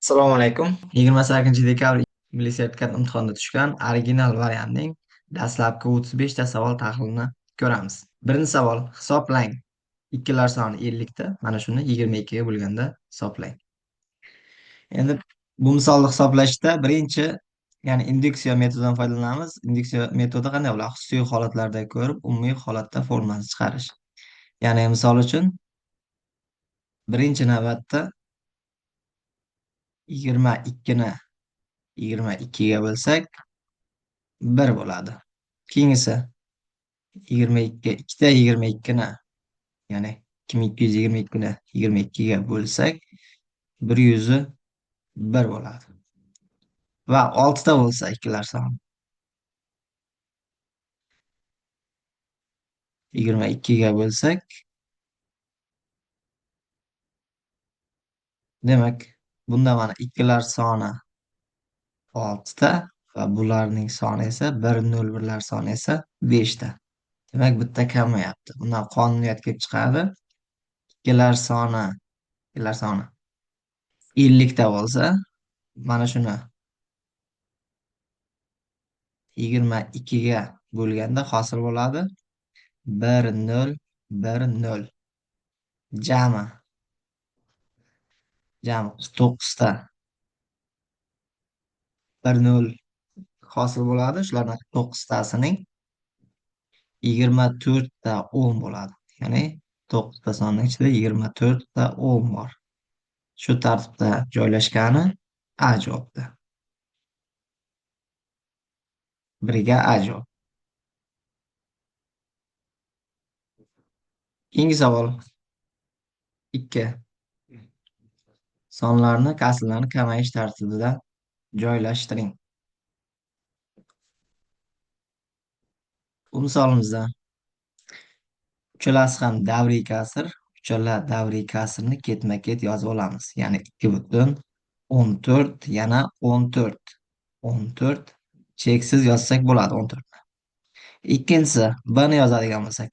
Assalomu alaykum. 28 dekabr Milliy sertifikat imtihonida tushgan original variantning dastlabki 35 ta savol tahlilini ko'ramiz. Birinchi savol: hisoblang. Ikkilar soni 50 ta. Mana shuni 22 ga bo'lganda hisoblang. Endi bu misolni hisoblashda birinchi, ya'ni induksiya metodidan foydalanamiz. Induksiya metodi qanday bo'ladi? Xususiy holatlarda ko'rib, umumiy holatda formulani chiqarish. Ya'ni misol uchun, birinchi navbatda 22 ni 22 ga bo'lsak, 1 bo'ladi. Keyingisi 22 ikkita 22 ni, ya'ni 2222 ni 22 ga bo'lsak, 101 bo'ladi. Va 6 ta bo'lsa ikkilar soni 22 ga bo'lsak, demak, bunda mana ikkilar soni 6 ta va bularning soni esa 101lar soni esa 5 ta. Demak, bitta kamayapti. Bundan qonuniyat kelib chiqadi. Ikkilar soni 50 ta bo'lsa, mana shuni 22 ga bo'lganda hosil bo'ladi 1010. Jami 9 ta 10 hosil bo'ladi. Shulardan 9 tasining 24 ta 10 bo'ladi. Ya'ni 9 ta sonning ichida 24 ta 10 bor. Shu tartibda joylashgani A javobda. Biriga A javob. Keyingi savol 2. Sonlarni kasrlarni kamayish tartibida joylashtiring. Bu misolimizda uchalasi ham davriy kasr, uchala davriy kasrni ketma-ket yozib olamiz. Ya'ni 2,14 yana 14. 14 cheksiz yozsak bo'ladi 14. Ikkinchisi b ni yozadigan bo'lsak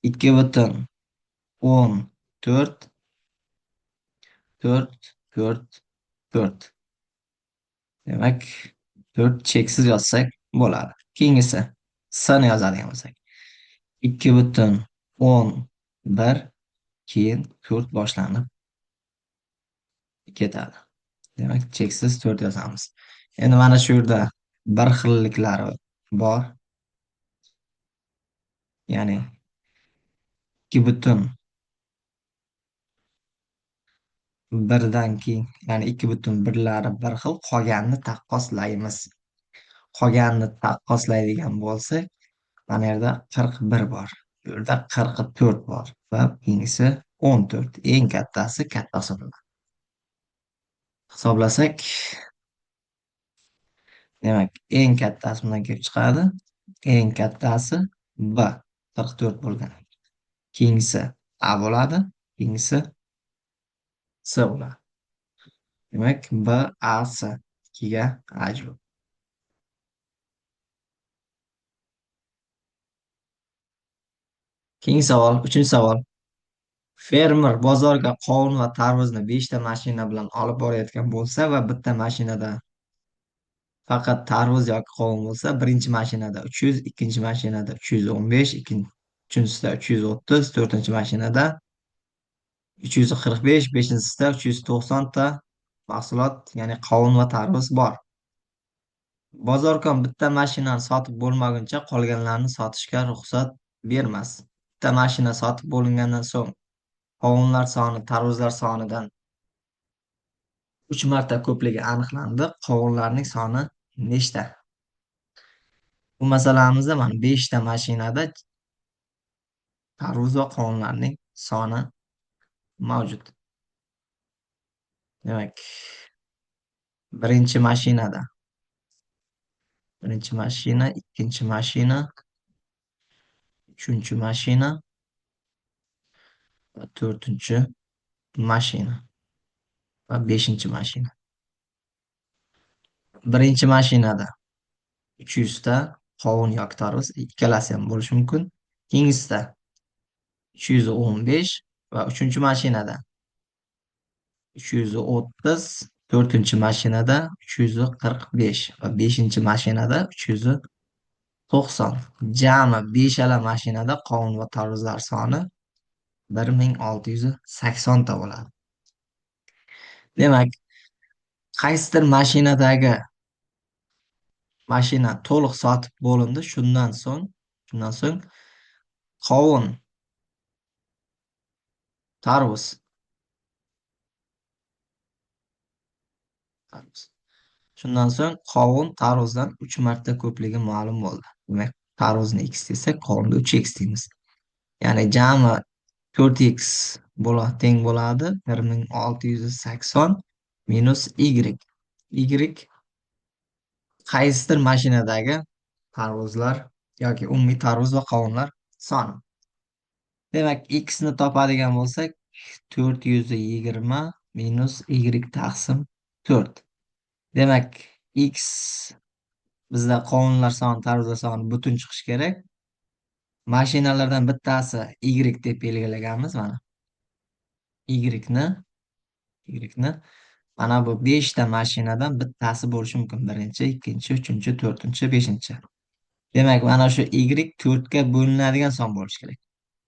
2,14 4 4 4. Demak, 4 cheksiz yozsak bo'ladi. Keyingisi s ni yozadigan bo'lsak 2,11 keyin 4 boshlanib ketadi. Demak, cheksiz 4 yozamiz. Endi mana shu yerda bir xilliklari bor. Ya'ni 2,1dan keyin, ya'ni 2,1lari bir xil, qolganini taqqoslaymiz. Qolganini taqqoslaydigan bo'lsak, mana yerda 41 bor. Bu yerda 44 bor va keyingisi 14. Eng kattasi katta hisoblanadi. Hisoblasak, demak, eng kattasi bundan kelib chiqadi. Eng kattasi B 44 bo'lgan. Keyingisi A bo'ladi, keyingisi S bo'ladi. Demak, B, A, S. 2 ga A javob. Keyingi savol, 3-savol. Fermer bozorga qovun va tarvuzni 5 ta mashina bilan olib borayotgan bo'lsa va bitta mashinada faqat tarvuz yoki qovun bo'lsa, birinchi mashinada 300, ikkinchi mashinada 315, uchinchisida 330, to'rtinchi mashinada 345, bechinchisida 390 ta mahsulot, ya'ni qovun va tarvuz bor. Bozorkon bitta mashinani sotib bo'lmaguncha qolganlarini sotishga ruxsat bermas. Bitta mashina sotib bo'lingandan so'ng qovunlar soni tarvuzlar sonidan 3 marta ko'pligi aniqlandi. Qovunlarning soni nechta? Bu masalamizda mana 5 ta mashinada tarvuz va qovunlarning soni mavjud. Demak, birinchi mashina, ikkinchi mashina, uchinchi mashina va to'rtinchi mashina va beshinchi mashina. Birinchi mashinada 300 ta qovun yoki tarvuz, ikkalasi ham bo'lishi mumkin. Keyingisida 315 va uchinchi mashinada 330 To'rtinchi mashinada 345 va beshinchi mashinada 390. Jami beshala mashinada qovun va tarvuzlar soni 1680 ta bo'ladi. Demak, qaysidir mashina to'liq sotib bo'lindi. Shundan so'ng qovun, tarvuz, tarvuz. Shundan so'ng qovun tarvuzdan 3 marta ko'pligi ma'lum bo'ldi. Demak, tarvuzni x desak, qovunni 3x deymiz. Ya'ni jami 4x teng bo'ladi 1680 minus y. Y qaysidir mashinadagi tarvuzlar yoki umumiy tarvuz va qovunlar soni. Demak, x ni topadigan bo'lsak, 420 minus y taqsim 4. Demak, x bizda qovunlar soni, tarvuzlar soni butun chiqishi kerak. Mashinalardan bittasi y deb belgilaganmiz mana. Y ni mana bu 5 ta mashinadan bittasi bo'lishi mumkin. Birinchi, ikkinchi, uchinchi, to'rtinchi, beshinchi. Demak, mana shu y 4 ga bo'linadigan son bo'lishi kerak.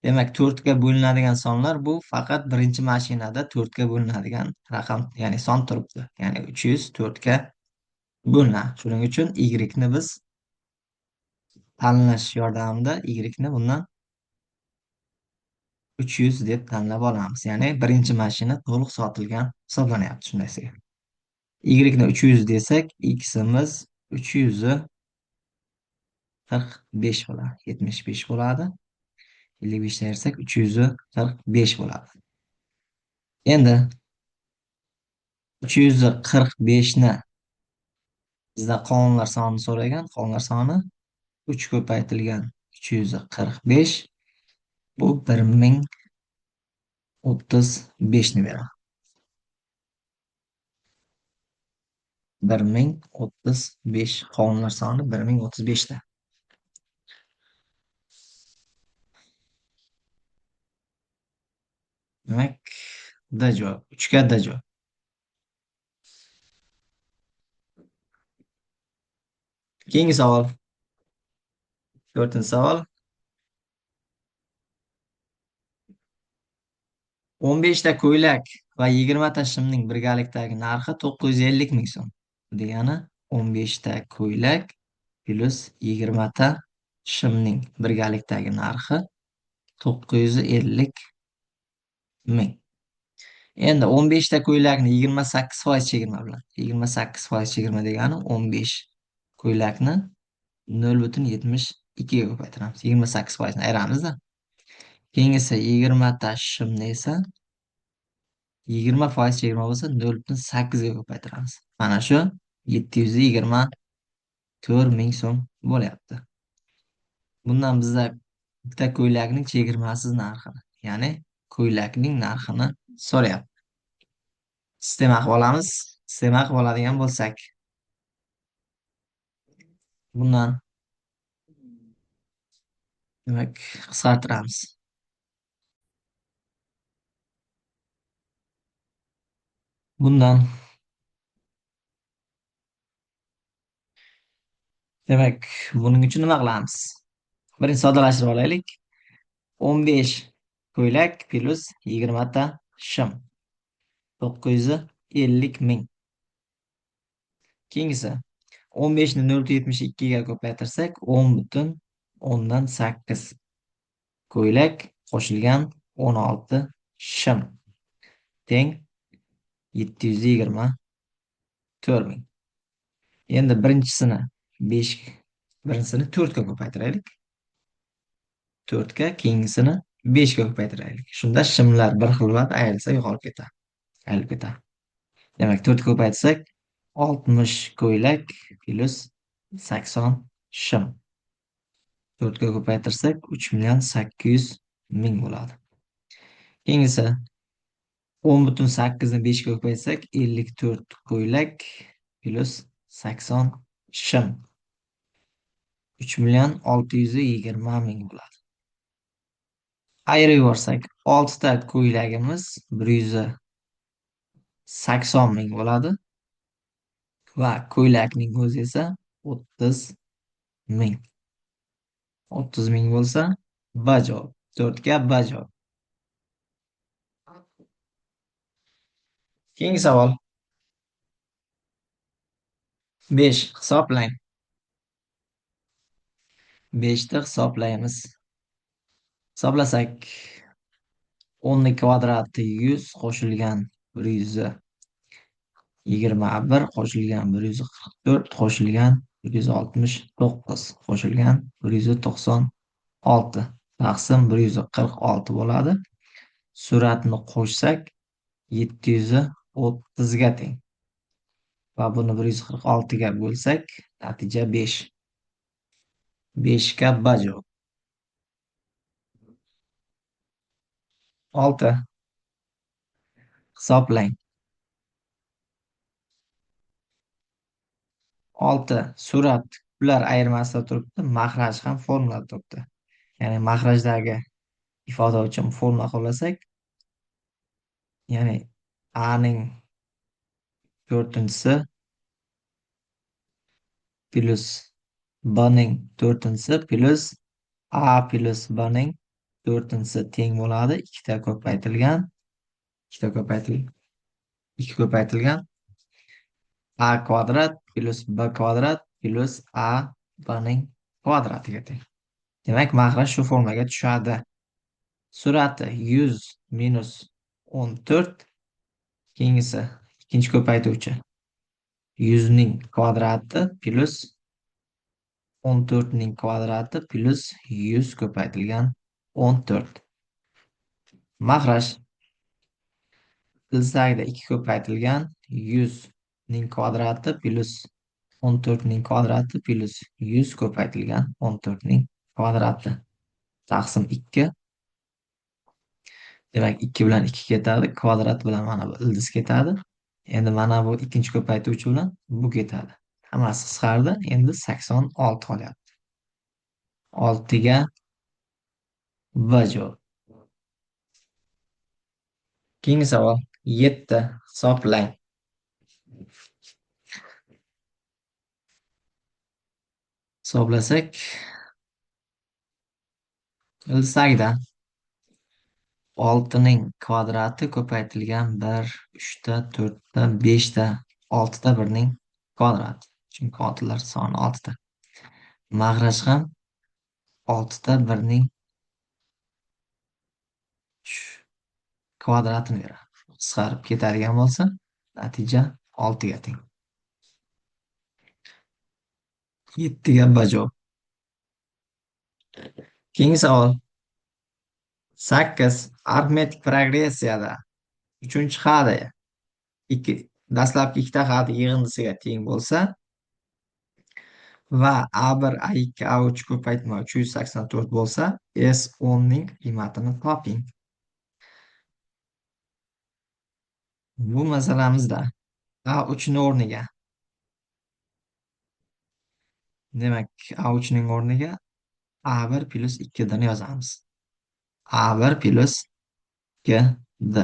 Demak, 4 ga bo'linadigan sonlar bu faqat birinchi mashinada 4 ga bo'linadigan raqam, ya'ni son turibdi. Ya'ni 304 ga bo'linadi. Shuning uchun y ni biz tanlash yordamida y ni bundan 300 deb tanlab olamiz. Ya'ni birinchi mashina to'liq sotilgan hisoblanyapti shundaysiga. Y ni 300 desak, x'imiz 345 bo'ladi. 75 bo'ladi. 55 dan ayirsak 345 bo'ladi. Endi 345 ni bizda qovunlar sonini so'ragan. Qovunlar soni 3 ko'paytirilgan 345 bu 1035 ni beradi. 1035 qovunlar soni 1035 ta. Demak, D javob. 3 ga D javob. Keyingi savol. 4-savol. 15 ta ko'ylak va 20 ta shimning birgalikdagi narxi 950 ming so'm. Degani 15 ta ko'ylak plus 20 ta shimning birgalikdagi narxi 950 ming. Endi 15 ta ko'ylakni 28% chegirma bilan. 28% chegirma degani 15 ko'ylakni 0,72 ga ko'paytiramiz. 28% ni ayramizda. Keyingisi 20 ta shimni esa 20% chegirma bo'lsa 0,8 ga ko'paytiramiz. Mana shu 724 ming so'm bo'lyapti. Bundan bizda bitta ko'ylakning chegirmasiz narxini, ya'ni ko'ylakning narxini so'rayapti. Sistema qilib olamiz. Sistema qilib oladigan bo'lsak, bundan demak qisqartiramiz. Bundan demak, buning uchun nima qilamiz? Birinchi soddalashtirib olaylik. 15 ko'ylak plus 20 ta shim. 950 ming. Keyingisi 15 ni 0,72 ga ko'paytirsak 10,8 ko'ylak qo'shilgan 16 shim teng 724 ming. Endi birinchisini 4 ga ko'paytiraylik. 4 ga, keyingisini 5 ga ko'paytiraylik. Shunda shimlar bir xil bo'ladi, ayrilsa yo'qolib ketadi. Ayrilib ketadi. Demak, 4 ga ko'paytsak 60 ko'ylak plus 80 shim. 4 ga ko'paytirsak 3,8 ming bo'ladi. Keyingisi 10,8 ni 5 ga ko'paytsak 54 ko'ylak plus 80 shim. 3,620 ming bo'ladi. Ayirib yuborsak 6 ta ko'ylagimiz 180 ming bo'ladi. Va ko'ylakning o'zi esa 30 ming. 30 ming bo'lsa bajo. To'rtga bajo. Keyingi savol. 5. Hisoblang. 5 ni hisoblaymiz. Hisoblasak, 10 kvadrati 100 qo'shilgan 121 qo'shilgan 144 qo'shilgan 169 qo'shilgan 196 taqsim 146 bo'ladi. Suratni qo'shsak 730 ga teng. Va buni 146 ga bo'lsak, natija 5. 5 ga bajo. 6. Hisoblang. 6. Surat ular ayirmasida turibdi, mahraj ham formulada turibdi. Ya'ni mahrajdagi ifoda uchun formula qo'llasak, ya'ni A ning to'rtinchisi plus B ning to'rtinchisi plus A plus B ning to'rtinchisi teng bo'ladi. Ikki ko'paytirilgan A kvadrat plus B kvadrat plus A B ning kvadratiga teng. Demak, mahraj shu formulaga tushadi. Surati 100 minus 14. Keyingisi ikkinchi ko'paytuvchi 100 ning kvadrati plus 14 ning kvadrati plus 100 ko'paytirilgan 14. Mahraj ilsagida 2 ko'paytirilgan 100 ning kvadrati plus 14 ning kvadrati plus 100 ko'paytirilgan 14 ning kvadrati taqsim 2. Demak, 2 bilan 2 ketadi, kvadrat bilan mana bu ildiz ketadi. Endi mana bu ikkinchi ko'paytuvchi bilan bu ketadi. Hammasi qisqardi. Endi 86 qolyapti. 6 ga bajo. Keyingi savol. 7. Hisoblang. Hisoblasak, ilsagida 6 ning kvadrati ko'paytirilgan 1, 3 ta, 4 ta, 5 ta, 6 ta 1 ning kvadrati. Chunki oltilar soni 6 ta. Mahraj ham 6 ta 1 ning kvadratini beradi. Qisqarib ketadigan bo'lsa, natija 6 ga teng. 7 ga bajo. Keyingi savol. 8. Arifmetik progressiyada 3-chi xada dastlabki ikkita xada yig'indisiga teng bo'lsa va A1, A2, A3 ko'paytma 384 bo'lsa, S10 ning qiymatini toping. Bu masalamizda A3 ning o'rniga, demak, A3 ning o'rniga A1 plus 2 ni yozamiz. A1 plus 2D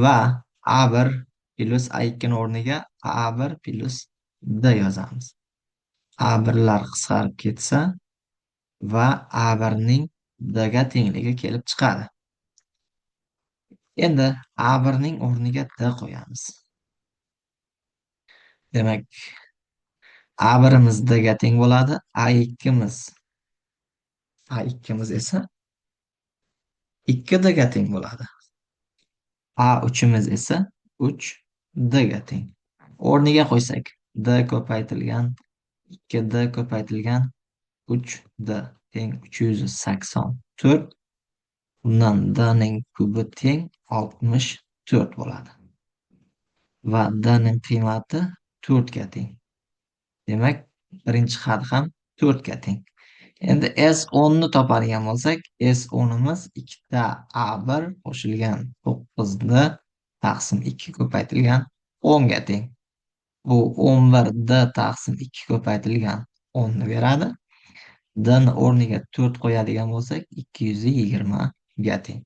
va A1 plus A2 ning o'rniga A1 plus D yozamiz. A1lar qisqarib ketsa va A1 ning D ga tengligi kelib chiqadi. Endi A1 ning o'rniga D qo'yamiz. Demak, A1imiz D ga teng bo'ladi, A2miz esa 2D ga teng bo'ladi. A3imiz esa 3D ga teng. O'rniga qo'ysak, D ko'paytirilgan 2D ko'paytirilgan 3D teng 384. Bundan D ning kubi teng 64 bo'ladi. Va D ning qiymati 4 ga teng. Demak, birinchi xat ham 4 ga teng. Endi S10 ni topadigan bo'lsak, S10imiz 2 ta A1 qo'shilgan 9D taqsim 2 ko'paytirilgan 10 ga teng. Bu 11D taqsim 2 ko'paytirilgan 10 ni beradi. D ni o'rniga 4 qo'yadigan bo'lsak, 220 ga teng.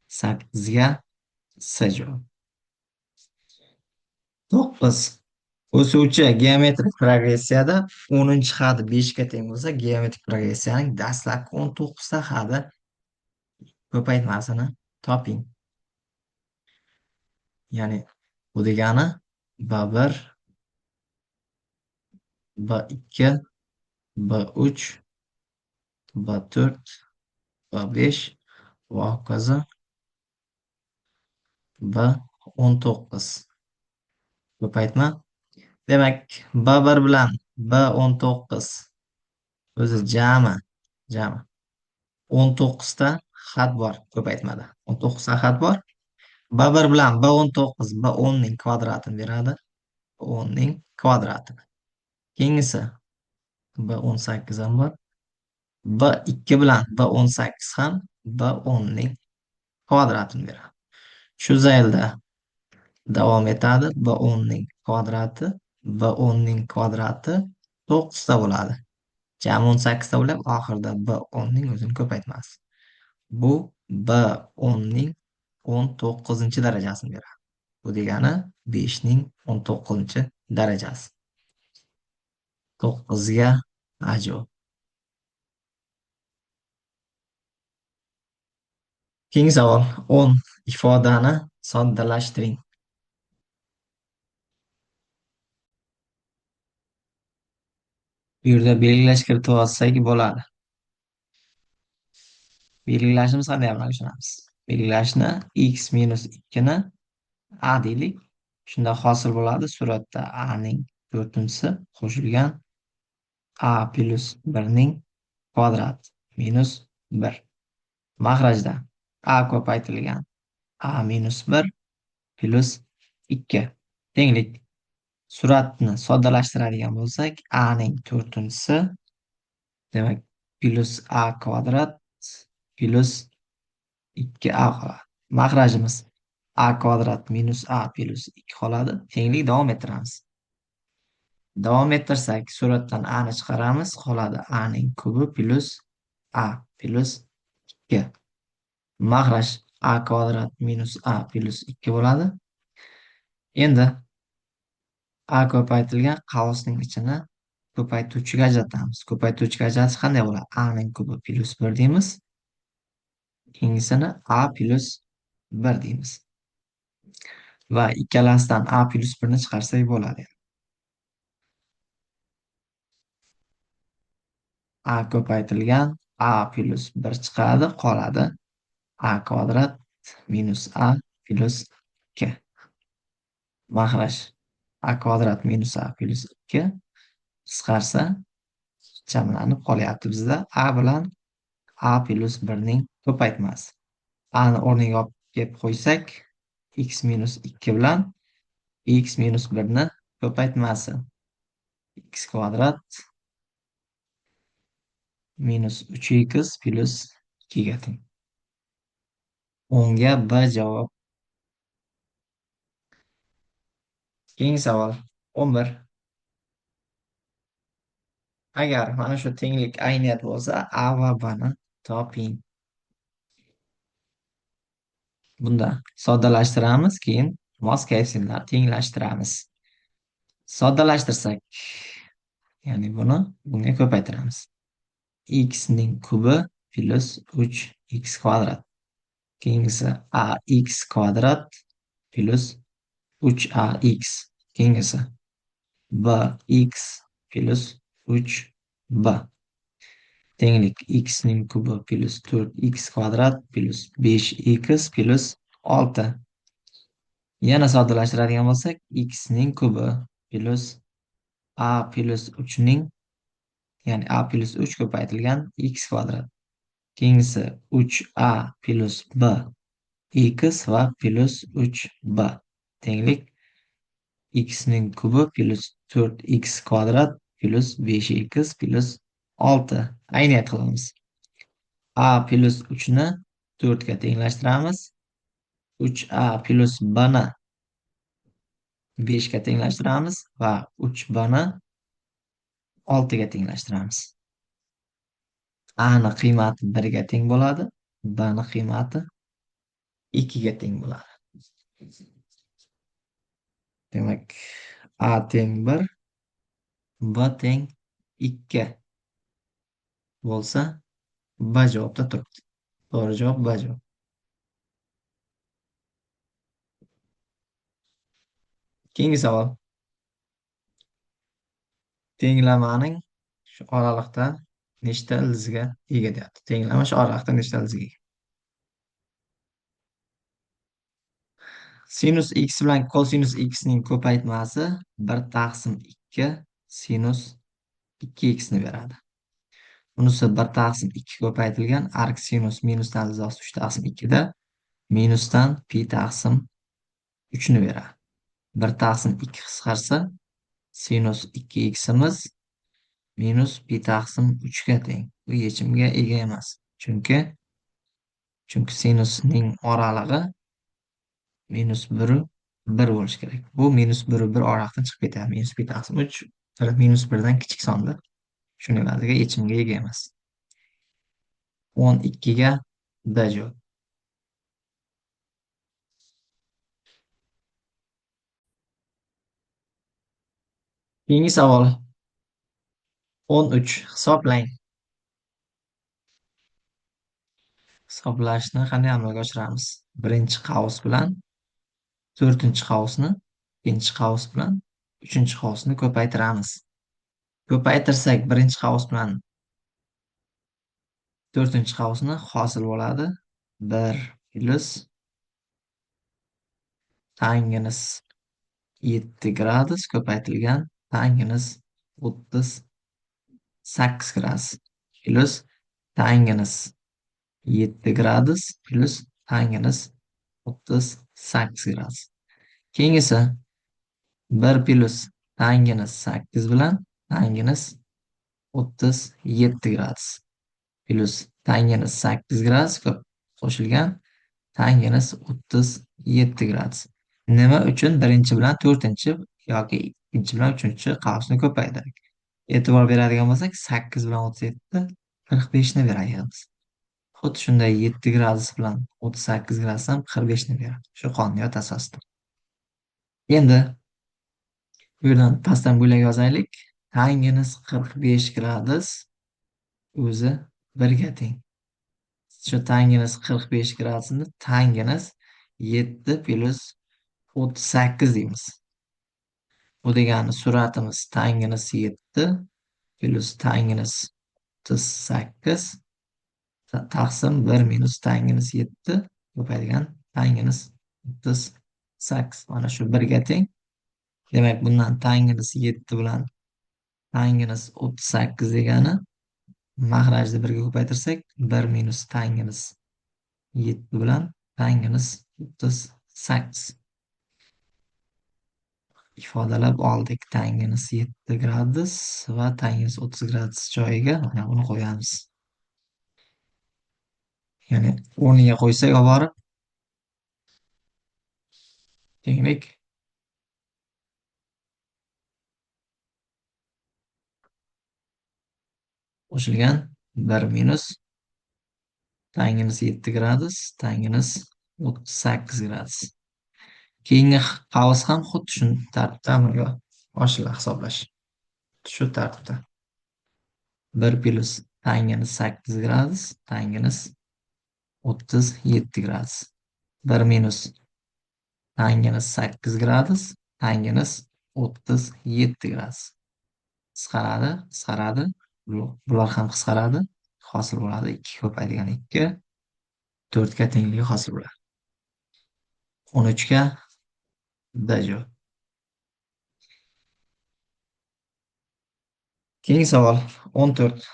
8 ga S javob. 9. O'suvchi geometrik progressiyada 10-chi hadi 5 ga teng bo'lsa, geometrik progressiyaning dastlabki 19 ta hadi ko'paytmasini toping. Ya'ni bu degani B1, B2, B3, B4, B5 va hokazo B19. Ko'paytma. Demak, B1 bilan B19 o'zi jami 19 ta xat bor ko'paytmada. 19 ta xat bor. B1 bilan B19 B10 ning kvadratini beradi. B10 ning kvadratini. Keyingisi B18 ham bor. B2 bilan B18 ham B10 ning kvadratini beradi. Shu zaylda davom etadi. B10 ning kvadrati, B10 ning kvadrati 9 ta bo'ladi. Jami 18 ta bo'lib, oxirida B10 ning o'zini ko'paytmasi. Bu B10 ning 19-darajasini beradi. Bu degani 5 ning 19-darajasi. 9 ga ajo. Keyingi savol. 10 ifodani soddalashtiring. Bu yerda belgilash kiritib olsak bo'ladi. Belgilashimiz qanday amalga oshiramiz? Belgilashni x minus 2 ni a deylik. Shunda hosil bo'ladi suratda a ning 4-si qo'shilgan a plus 1 ning kvadrat minus 1. Mahrajda a ko'paytirilgan a minus 1 plus 2 tenglik. Suratni soddalashtiradigan bo'lsak, a ning 4-si demak plus a kvadrat plus 2a qoladi. Mahrajimiz a kvadrat minus a plus 2 qoladi. Tenglik davom ettiramiz. Davom ettirsak, suratdan a ni chiqaramiz. Qoladi a ning kubi plus a plus 2. Mahraj a kvadrat minus a plus 2 bo'ladi. Endi a ko'paytirilgan qavsning ichini ko'paytuvchiga ajratamiz. Ko'paytuvchiga ajratish qanday bo'ladi? A ning kubi plus 1 deymiz. Keyingisini a plus 1 deymiz. Va ikkalasidan a plus 1 ni chiqarsak bo'ladi. A ko'paytirilgan a plus 1 chiqadi, qoladi a kvadrat minus a plus 2. Mahraj a kvadrat minus a plus 2 qisqarsa jamlanib qolyapti bizda a bilan a plus 1 ning ko'paytmasi. A ni o'rniga olib kelib qo'ysak, x minus 2 bilan x minus 1 ni ko'paytmasi. X kvadrat minus 3x plus 2 ga teng. 10 ga B javob. Keyingi savol 11. Agar mana shu tenglik ayniyat bo'lsa, a va b ni toping. Bunda soddalashtiramiz, keyin mos koeffitsiyentlarni tenglashtiramiz. Soddalashtirsak, ya'ni bunga ko'paytiramiz. X ning kubi plus 3x kvadrat. Keyingisi ax kvadrat plus 3ax. Keyingisi bx plus 3b. Tenglik x ning kubi plus 4x kvadrat plus 5x plus 6. Yana soddalashtiradigan bo'lsak, x ning kubi plus a plus 3 ning, ya'ni a plus 3 ko'paytirilgan x kvadrat. Keyingisi 3a plus b x va plus 3b. Tenglik x ning kubi plus 4x kvadrat plus 5x plus 6. Ayniyat qilamiz. A plus 3 ni 4 ga tenglashtiramiz. 3a plus b ni 5 ga tenglashtiramiz va 3b ni 6 ga tenglashtiramiz. A ni qiymati 1 ga teng bo'ladi. B ni qiymati 2 ga teng bo'ladi. Demak, A teng 1, B teng 2 bo'lsa, B javobda turibdi. To'g'ri javob B javob. Keyingi savol. Tenglamaning shu oraliqda nechta ildizga ega deyapti. Tenglama shu oraliqda nechta ildizga ega? Sinus x bilan kosinus x ning ko'paytmasi 1 taqsim 2 sinus 2x ni beradi. Bunisi 1 taqsim 2 ko'paytirilgan arc sinus minusdan ildizosi 3 taqsim 2 da minusdan pi taqsim 3 ni beradi. 1 taqsim 2 qisqarsa sinus 2ximiz minus pi taqsim 3 ga teng. Bu yechimga ega emas. Chunki sinusning oralig'i minus 1 1 bo'lishi kerak. Bu minus 1 1 oraliqdan chiqib ketadi. Minus pi taqsim 3 minus 1 dan kichik sondir. Shuning evaziga yechimga ega emas. 12 ga D javob. Keyingi savol. 13. Hisoblang. Hisoblashni qanday amalga oshiramiz? Birinchi qavs bilan to'rtinchi qavsni, ikkinchi qavs bilan uchinchi qavsni ko'paytiramiz. Ko'paytirsak birinchi qavs bilan to'rtinchi qavsni hosil bo'ladi. 1 plus tanginus 7 gradus ko'paytirilgan tanginus 38 gradus plus tanginus 7 gradus plus tanginus 38 gradus. Keyingisi 1 plus tanginus 8 bilan tanginus 37 gradus plus tanginus 8 gradus qo'shilgan tanginus 37 gradus. Nima uchun birinchi bilan to'rtinchi yoki ikkinchi bilan uchinchi qavsni ko'paytirdik? E'tibor beradigan bo'lsak, 8 bilan 37 45 ni beramiz. Xuddi shunday 7 gradus bilan 38 gradus ham 45 ni beradi. Shu qonuniyat asosida. Endi bu yerdan pastdan bo'ylab yozaylik. Tanginus 45 gradus o'zi 1 ga teng. Shu tanginus 45 gradusni tanginus 7 plus 38 deymiz. Bu degani suratimiz tanginus 7 plus tanginus 38 taqsim 1 minus tanginus 7 ko'paytirgan tanginus 38. Mana shu 1 ga teng. Demak, bundan tanginus 7 bilan tanginus 38 degani mahrajni 1 ga ko'paytirsak 1 minus tanginus 7 bilan tanginus 38 ifodalab oldik. Tanginus 7 gradus va tanginus 30 gradus joyiga mana buni qo'yamiz. Ya'ni o'rniga qo'ysak olib borib tenglik qo'shilgan 1 minus tanginus 7 gradus tanginus 38 gradus. Keyingi qavs ham xuddi shu tartibda amalga oshiriladi hisoblash. Shu tartibda 1 plus tanginus 8 gradus tanginus 37 gradus 1 minus tanginus 8 gradus tanginus 37 gradus qisqaradi. Bular ham qisqaradi. Hosil bo'ladi 2 ko'paytirgan 2 4 ga tengligi hosil bo'ladi. 13 ga D javob. Keyingi savol 14.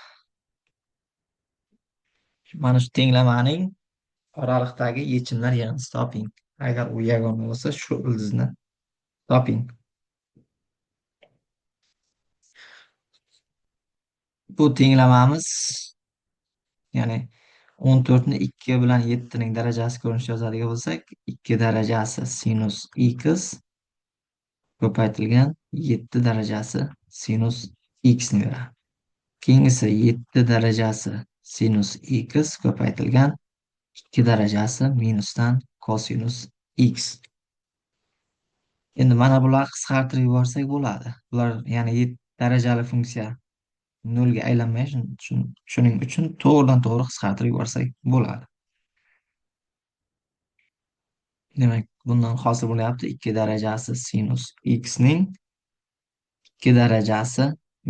Mana shu tenglamaning oraliqdagi yechimlar yig'indisi toping. Agar u yagona bo'lsa, shu ildizni toping. Bu tenglamamiz, ya'ni 14 ni 2 bilan 7 ning darajasi ko'rinishida yozadigan bo'lsak, 2 darajasi sinus x ko'paytirilgan 7 darajasi sinus x ni beradi. Keyingisi 7 darajasi sinus x ko'paytirilgan 2 darajasi minusdan kosinus x. Endi mana bular qisqartirib yuborsak bo'ladi. Bular ya'ni darajali funksiya nolga aylanmay shuning uchun to'g'ridan to'g'ri qisqartirib yuborsak bo'ladi. Demak, bundan hosil bo'lyapti 2 darajasi sinus x ning 2 darajasi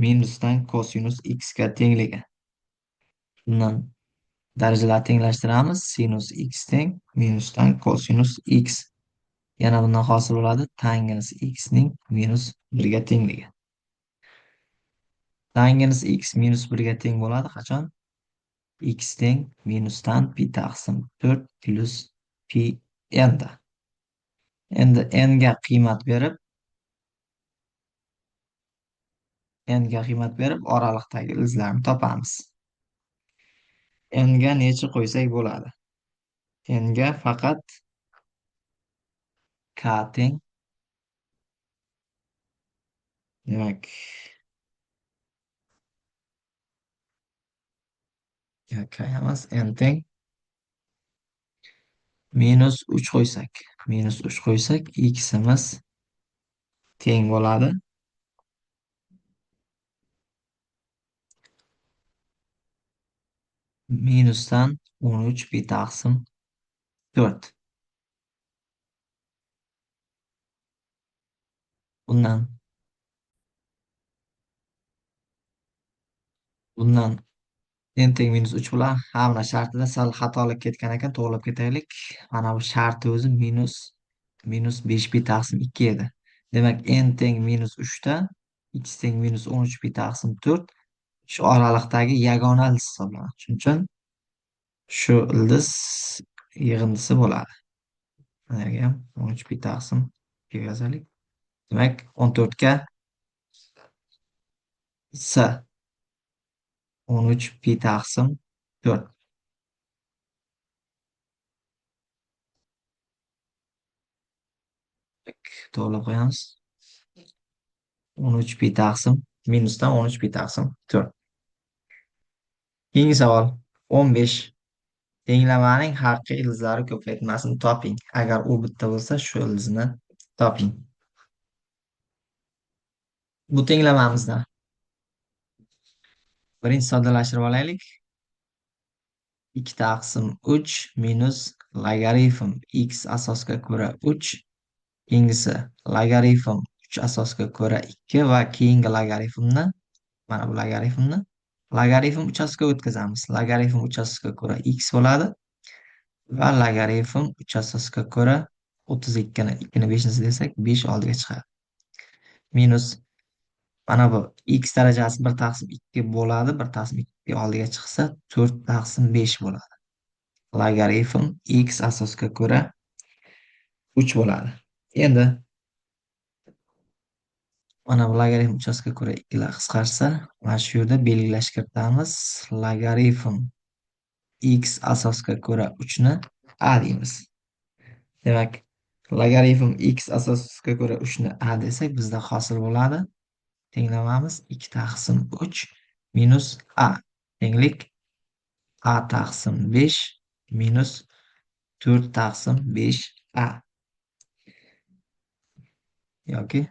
minusdan kosinus x ga tengligi. Bundan darajalar tenglashtiramiz. Sinus x teng minusdan kosinus x. Yana bundan hosil bo'ladi tangens x ning minus 1 ga tengligi. Tangens x minus 1 ga teng bo'ladi qachon? X teng minusdan pi taqsim 4 plus pi n da. Endi n ga qiymat berib oraliqdagi ildizni topamiz. N ga necha qo'ysak bo'ladi? N ga faqat k teng. Demak, k emas, n teng minus 3 qo'ysak. Minus 3 qo'ysak, ximiz teng bo'ladi. Minusdan 13 pi taqsim 4. Bundan n teng minus 3 bilan hamma shartida sal xatolik ketgan ekan, to'g'rilab ketaylik. Mana bu sharti o'zi minus 5 pi taqsim 2 edi. Demak, n teng minus 3 da x teng minus 13 pi taqsim 4 shu oraliqdagi yagona ildiz hisoblanadi. Shuning uchun shu ildiz yig'indisi bo'ladi. Mana ham 13 pi taqsim 2 yozaylik. Demak, 14 ga s 13 pi taqsim 4. To'g'rilab qo'yamiz. 13 pi taqsim minusdan 13 pi taqsim 4. Keyingi savol 15. Tenglamaning haqiqiy ildizlari ko'paytmasini toping. Agar u bitta bo'lsa, shu ildizni toping. Bu tenglamamizda birinchi soddalashtirib olaylik. 2 taqsim 3 minus logaritm x asosga ko'ra 3. Keyingisi logaritm 3 asosga ko'ra 2 va keyingi logaritmni, mana bu logaritmni logaritm uchastkasiga o'tkazamiz. Logaritm uchastkasiga ko'ra x bo'ladi va logaritm uchastkasiga ko'ra 32 ni 2 ni 5 desak 5 oldiga chiqadi. Minus mana bu x darajasi 1 taqsim 2 bo'ladi. 1 taqsim 2 oldiga chiqsa 4 taqsim 5 bo'ladi. Logaritm x asosga ko'ra 3 bo'ladi. Endi mana bu logaritm uchastkasiga ko'ra 2 lar qisqarsa, mana shu yerda belgilashga kiritamiz. Logaritm x asosga ko'ra 3 ni a deymiz. Demak, logaritm x asosga ko'ra 3 ni a desak, bizda hosil bo'ladi. Tenglamamiz 2 taqsim 3 minus a tenglik a taqsim 5 minus 4 taqsim 5 a yoki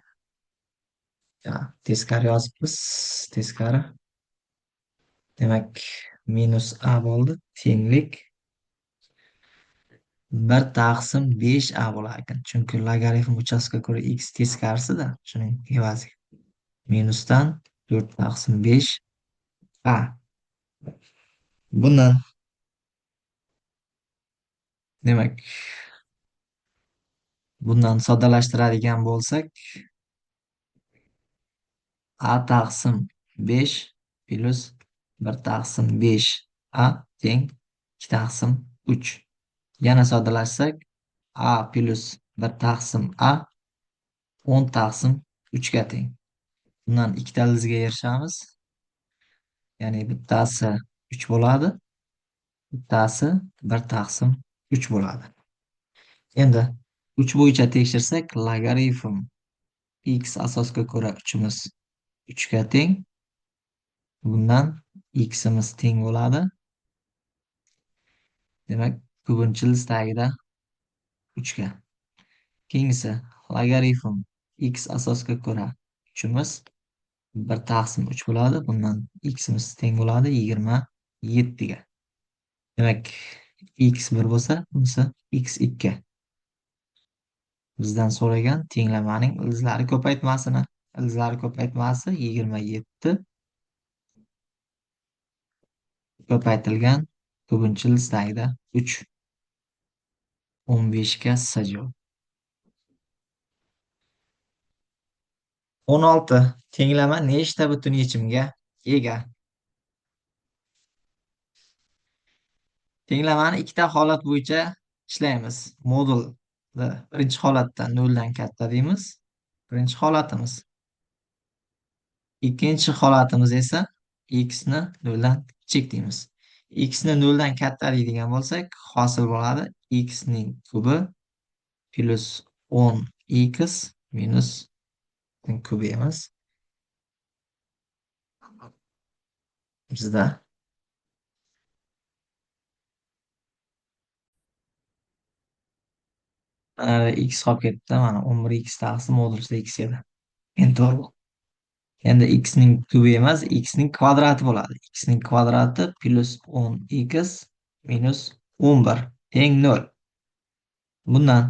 teskari yozibmiz. Teskari. Demak, minus a bo'ldi. Tenglik 1 taqsim 5 a bo'lar ekan. Chunki logaritm uchastkasiga ko'ra x teskarisida, shuning evaziga. Minusdan 4 taqsim 5 a. Bundan demak, bundan soddalashtiradigan bo'lsak, a taqsim 5 plus 1 taqsim 5 a teng 2 taqsim 3. Yana soddalashsak, a plus 1 taqsim a 10 taqsim 3 ga teng. Bundan ikkita ildizga erishamiz. Ya'ni bittasi 3 bo'ladi, bittasi 1 taqsim 3 bo'ladi. Endi 3 bo'yicha tekshirsak, logaritm x asosga ko'ra 3imiz 3 ga teng. Bundan ximiz teng bo'ladi. Demak, ko'pincha ildizda 3 ga. Keyingisi logarifm x asosga ko'ra uchimiz 1/3 bo'ladi. Bundan ximiz teng bo'ladi 27 ga. Demak, x 1 bo'lsa, bunisi x 2. Bizdan so'ragan tenglamaning ildizlari ko'paytmasini. Ildizlari ko'paytmasi 27 ko'paytirilgan ko'pincha ildiz tagida 3. 15 ga S javob. 16. Tenglama nechta butun yechimga ega? Tenglamani ikkita holat bo'yicha ishlaymiz. Modulni birinchi holatda 0 dan katta deymiz. Birinchi holatimiz. Ikkinchi holatimiz esa x ni 0 dan kichik deymiz. X ni 0 dan katta deydigan bo'lsak, hosil bo'ladi x ning kubi plus 10x minus kubi emas. Bizda mana x qolib ketdi. Mana 11x taqsim modul ichida x edi. Endi to'g'ri. Endi x ning kubi emas, x ning kvadrati bo'ladi. X ning kvadrati plus 10x minus 11 teng 0. Bundan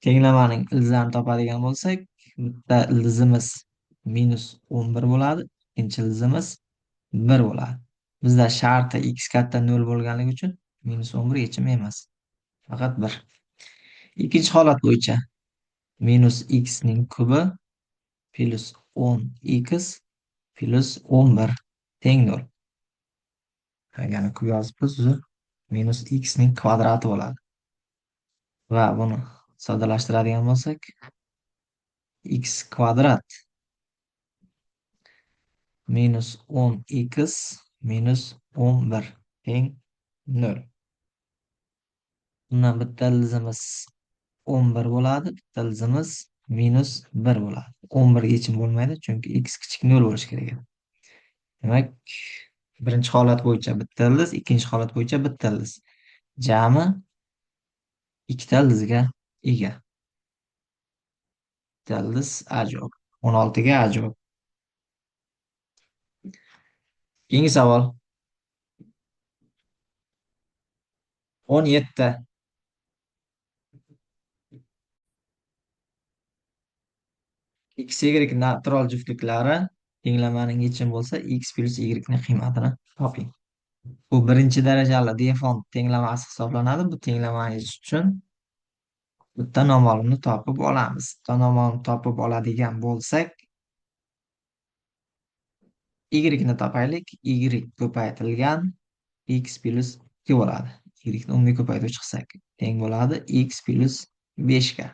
tenglamaning ildizlarini topadigan bo'lsak, bitta ildizimiz minus 11 bo'ladi, ikkinchi ildizimiz 1 bo'ladi. Bizda sharti x katta 0 bo'lganligi uchun minus 11 yechim emas. Faqat 1. Ikkinchi holat bo'yicha minus x ning kubi plus 10x plus 11 teng 0. Ya'ni kub yozibmiz, minus x ning kvadrati bo'ladi. Va buni soddalashtiradigan bo'lsak, x kvadrat minus 10x minus 11 teng 0. Bundan bitta ildizimiz 11 bo'ladi, bitta ildizimiz minus 1 bo'ladi. 11 yechim bo'lmaydi, chunki x kichik 0 bo'lishi kerak edi. Demak, birinchi holat bo'yicha bitta ildiz, ikkinchi holat bo'yicha bitta ildiz. Jami ikkita ildizga ega. Bitta ildiz A javob. 16 ga A javob. Keyingi savol. 17. X, Y natural juftliklari tenglamaning yechimi bo'lsa, x plus y ning qiymatini toping. Bu birinchi darajali Defont tenglamasi hisoblanadi. Bu tenglamani yechish uchun bitta noma'lumni topib olamiz. Bitta noma'lumni topib oladigan bo'lsak, y ni topaylik. Y ko'paytirilgan x plus 2 bo'ladi. Y ni umumiy ko'paytiruvchi qilsak, teng bo'ladi x plus 5 ga.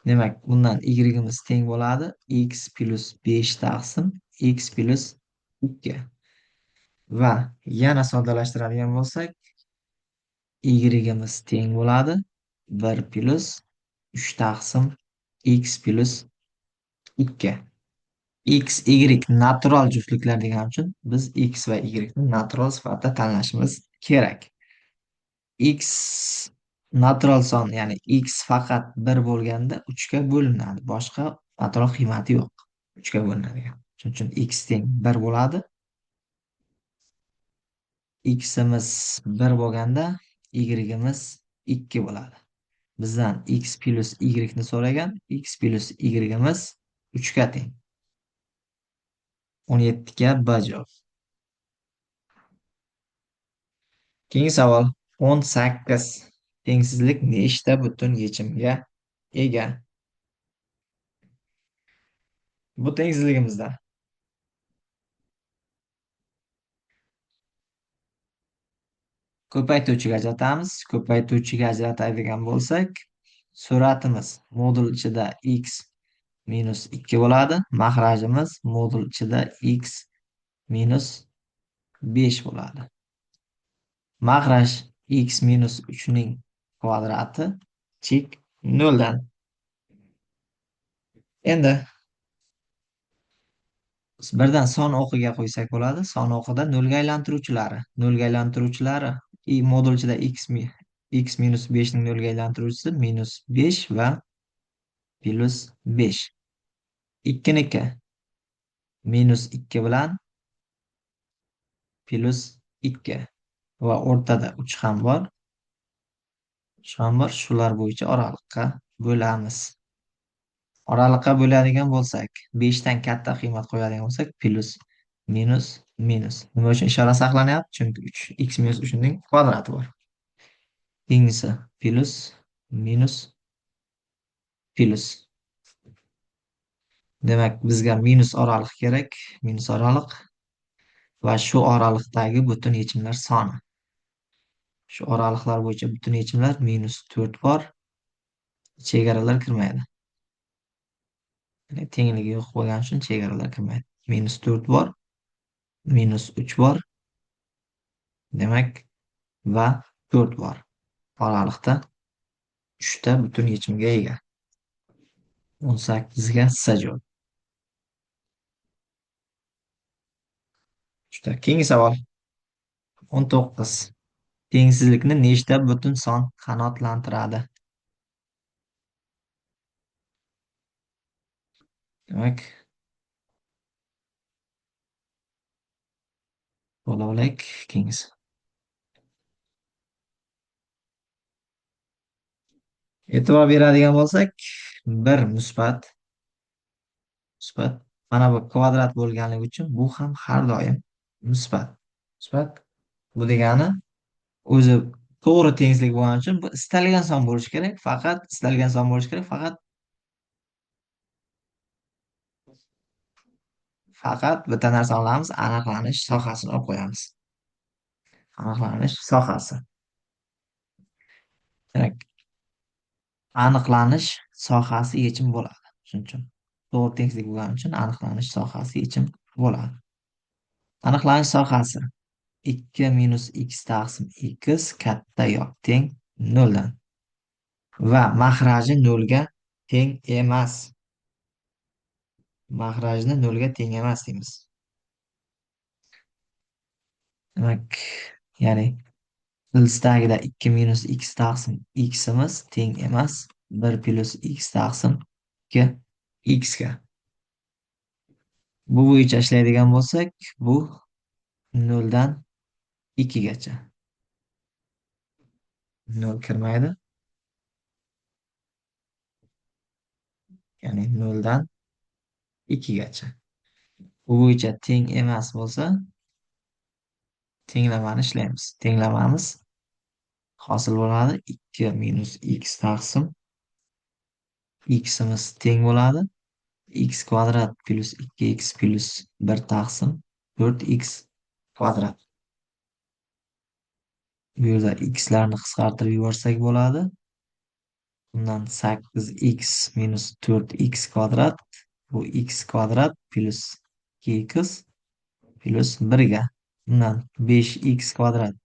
Demak, bundan y'imiz teng bo'ladi x plus 5 taqsim x plus 2. Va yana soddalashtiradigan bo'lsak, y'imiz teng bo'ladi 1 plus 3 taqsim x plus 2. X, y natural juftliklar degan uchun biz x va y ni natural sifatida tanlashimiz kerak. X natural son, ya'ni x faqat 1 bo'lganda 3 ga bo'linadi. Boshqa natural qiymati yo'q. 3 ga bo'linadigan. Shuning uchun x teng 1 bo'ladi. X'imiz 1 bo'lganda y'imiz 2 bo'ladi. Bizdan x plus y ni so'ragan. X plus y'imiz 3 ga teng. 17 ga B javob. Keyingi savol. 18. Tengsizlik nechta butun yechimga ega? Bu tengsizligimizda ko'paytuvchiga ajratamiz. Ko'paytuvchiga ajratadigan bo'lsak, sur'atimiz modul ichida x minus 2 bo'ladi. Mahrajimiz modul ichida x minus 5 bo'ladi. Mahraj x minus 3 ning kvadrati chek 0 dan. Endi birdan son o'qiga qo'ysak bo'ladi. Son o'qida 0 ga aylantiruvchilari. 0 ga aylantiruvchilari modul ichida x x minus 5 ning nolga aylantiruvchisi minus 5 va plus 5. Ikkiniki minus 2 bilan plus 2 va o'rtada 3 ham bor. 3 ham bor. Shular bo'yicha oraliqqa bo'lamiz. Oraliqqa bo'ladigan bo'lsak, 5 dan katta qiymat qo'yadigan bo'lsak, plus, minus, minus. Nima uchun ishora saqlanyapti? Chunki 3 x minus 3 ning kvadrati bor. Keyingisi plus, minus, plus. Demak, bizga minus oraliq kerak. Minus oraliq va shu oraliqdagi butun yechimlar soni. Shu oraliqlar bo'yicha butun yechimlar minus 4 bor. Chegaralar kirmaydi. Ya'ni tengligi yo'q bo'lgani uchun chegaralar kirmaydi. Minus 4 bor, minus 3 bor. Demak, va 4 bor. Oraliqda 3 ta butun yechimga ega. 18 ga S javob. 3 ta. Keyingi savol. 19. Tengsizlikni nechta butun son qanoatlantiradi? Demak, bo'la-bo'lak keyingisi. E'tibor beradigan bo'lsak, bir musbat. Mana bu kvadrat bo'lganligi uchun bu ham har doim musbat. Musbat. Bu degani o'zi to'g'ri tenglik bo'lgani uchun bu istalgan son bo'lishi kerak, faqat bitta narsa olamiz, aniqlanish sohasini olib qo'yamiz. Aniqlanish sohasi. Demak, aniqlanish sohasi yechim bo'ladi. Shuning uchun to'g'ri tenglik bo'lgani uchun aniqlanish sohasi yechim bo'ladi. Aniqlanish sohasi 2 minus x taqsim x katta yo teng 0 dan va mahraji 0 ga teng emas. Mahrajni 0 ga teng emas deymiz. Demak, ya'ni ilstagida 2 minus x taqsim ximiz teng emas 1 plus x taqsim 2 x ga. Bu bo'yicha ishlaydigan bo'lsak, bu 0 dan 2 gacha. 0 kirmaydi. Ya'ni 0 dan 2 gacha. Bu bo'yicha teng emas bo'lsa, tenglamani ishlaymiz. Tenglamamiz hosil bo'ladi 2 minus x taqsim ximiz teng bo'ladi x kvadrat plus 2x plus 1 taqsim 4x kvadrat. Bu yerda x'larni qisqartirib yuborsak bo'ladi. Bundan 8x minus 4x kvadrat, bu x kvadrat plus 2x plus 1 ga. Bundan 5x kvadrat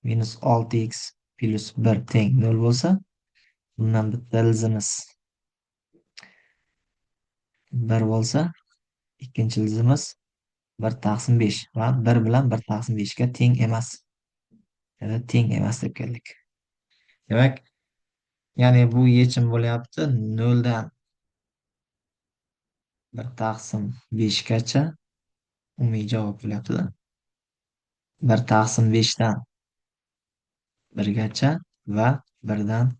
minus 6x plus 1 teng 0 bo'lsa, bundan bitta ildiz 1 bo'lsa, ikkinchi ildiz 1 taqsim 5 va 1 bilan 1 taqsim 5 ga teng emas. Ya teng emas deb keldik. Demak, ya'ni bu yechim bo'lyapti 0 dan 1 taqsim 5 gacha umumiy javob bo'lyapti-da. 1 taqsim 5 dan 1 gacha va 1 dan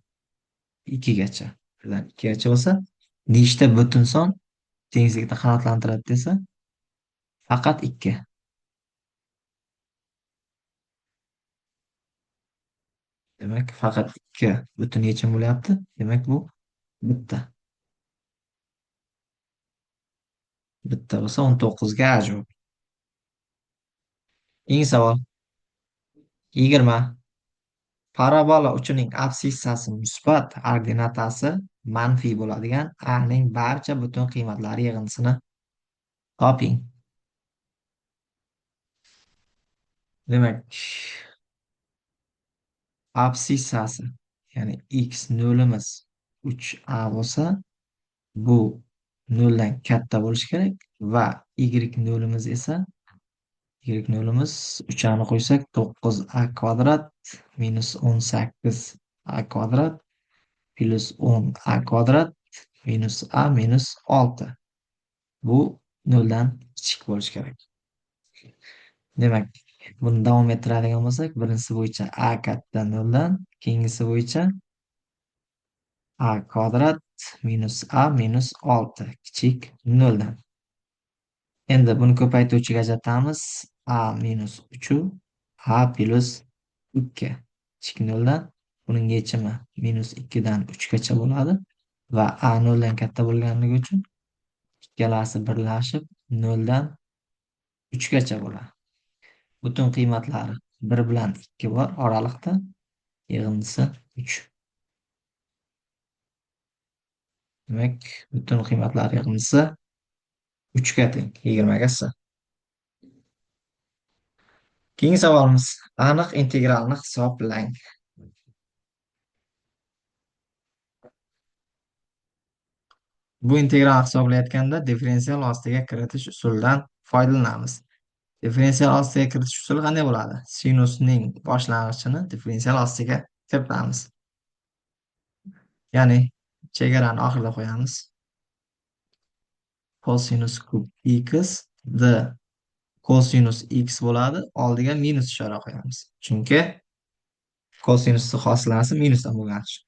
2 gacha. 1 dan 2 gacha bo'lsa, nechta butun son tenglikda qanoatlantiradi desa, faqat 2. Demak, faqat 2 butun yechim bo'lyapti. Demak, bu bitta. Bitta bo'lsa 19 ga A javob. Eng savol 20. Parabola uchining absissasi musbat, ordinatasi manfiy bo'ladigan A ning barcha butun qiymatlari yig'indisini toping. Demak, absissasi, ya'ni x nolimiz 3a bo'lsa, bu 0 dan katta bo'lishi kerak va y nolimiz esa y nolimiz 3'ni qo'ysak 9a kvadrat minus 18 a kvadrat plus 10a kvadrat minus a minus 6. Bu noldan kichik bo'lishi kerak. Demak, buni davom ettiradigan bo'lsak, birinchisi bo'yicha a katta noldan, keyingisi bo'yicha a kvadrat minus a minus 6 kichik noldan. Endi buni ko'paytuvchiga ajratamiz. A minus 3 A plus 2 kichik noldan. Buning yechimi minus 2 dan 3 gacha bo'ladi. Va A 0 dan katta bo'lganligi uchun ikkalasi birlashib 0 dan 3 gacha bo'ladi. Butun qiymatlari 1 bilan 2 bor oraliqda. Yig'indisi 3. Demak, butun qiymatlar yig'indisi 3 ga teng, 20 ga s. Keyingi savolimiz: aniq integralni hisoblang. Bu integralni hisoblayotganda differensial ostiga kiritish usulidan foydalanamiz. Differensial ostiga kiritish usuli qanday bo'ladi? Sinusning boshlang'ichini differensial ostiga kiritamiz. Ya'ni chegarani oxirida qo'yamiz. Cosinus kub x d cosinus x bo'ladi. Oldiga minus ishora qo'yamiz. Chunki kosinusning hosilasi minusdan bo'lgani uchun.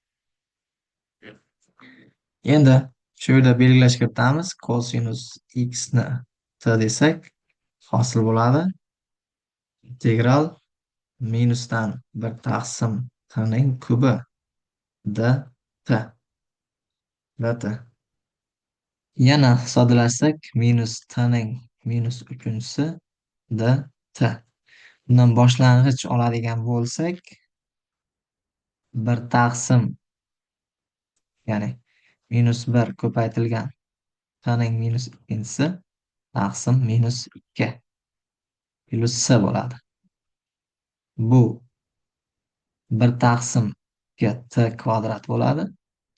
Endi shu yerda belgilash kiritamiz. Cosinus x ni t desak, hosil bo'ladi. Integral minusdan 1 taqsim t'ning kubi dt. Yana soddalashsak, minus t'ning minus 3-si dt. Bundan boshlang'ich oladigan bo'lsak, 1 taqsim, ya'ni minus 1 ko'paytirilgan t'ning minus 2-si taqsim minus 2 plus s bo'ladi. Bu 1 taqsim t kvadrat bo'ladi.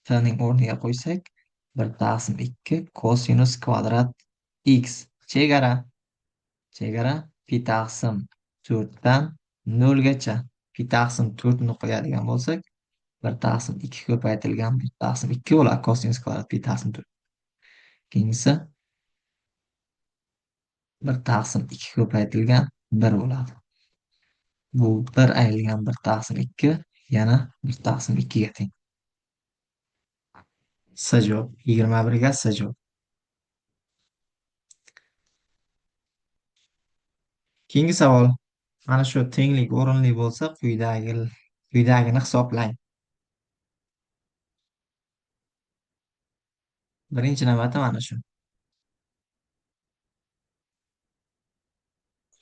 T'ning o'rniga qo'ysak, 1 taqsim 2 kosinus kvadrat x. Chegara pi taqsim 4 dan 0 gacha. Pi taqsim 4 ni qo'yadigan bo'lsak, 1 taqsim 2 ko'paytirilgan 1 taqsim 2 bo'ladi. Kosinus kvadrat pi taqsim 4. Keyingisi 1 taqsim 2 ko'paytirilgan 1 bo'ladi. Bu 1 ayrilgan 1 taqsim 2 yana 1 taqsim 2 ga teng. S javob 21 ga S javob. Keyingi savol. Mana shu tenglik o'rinli bo'lsa, quyidagini hisoblang. Birinchi navbatda mana shu.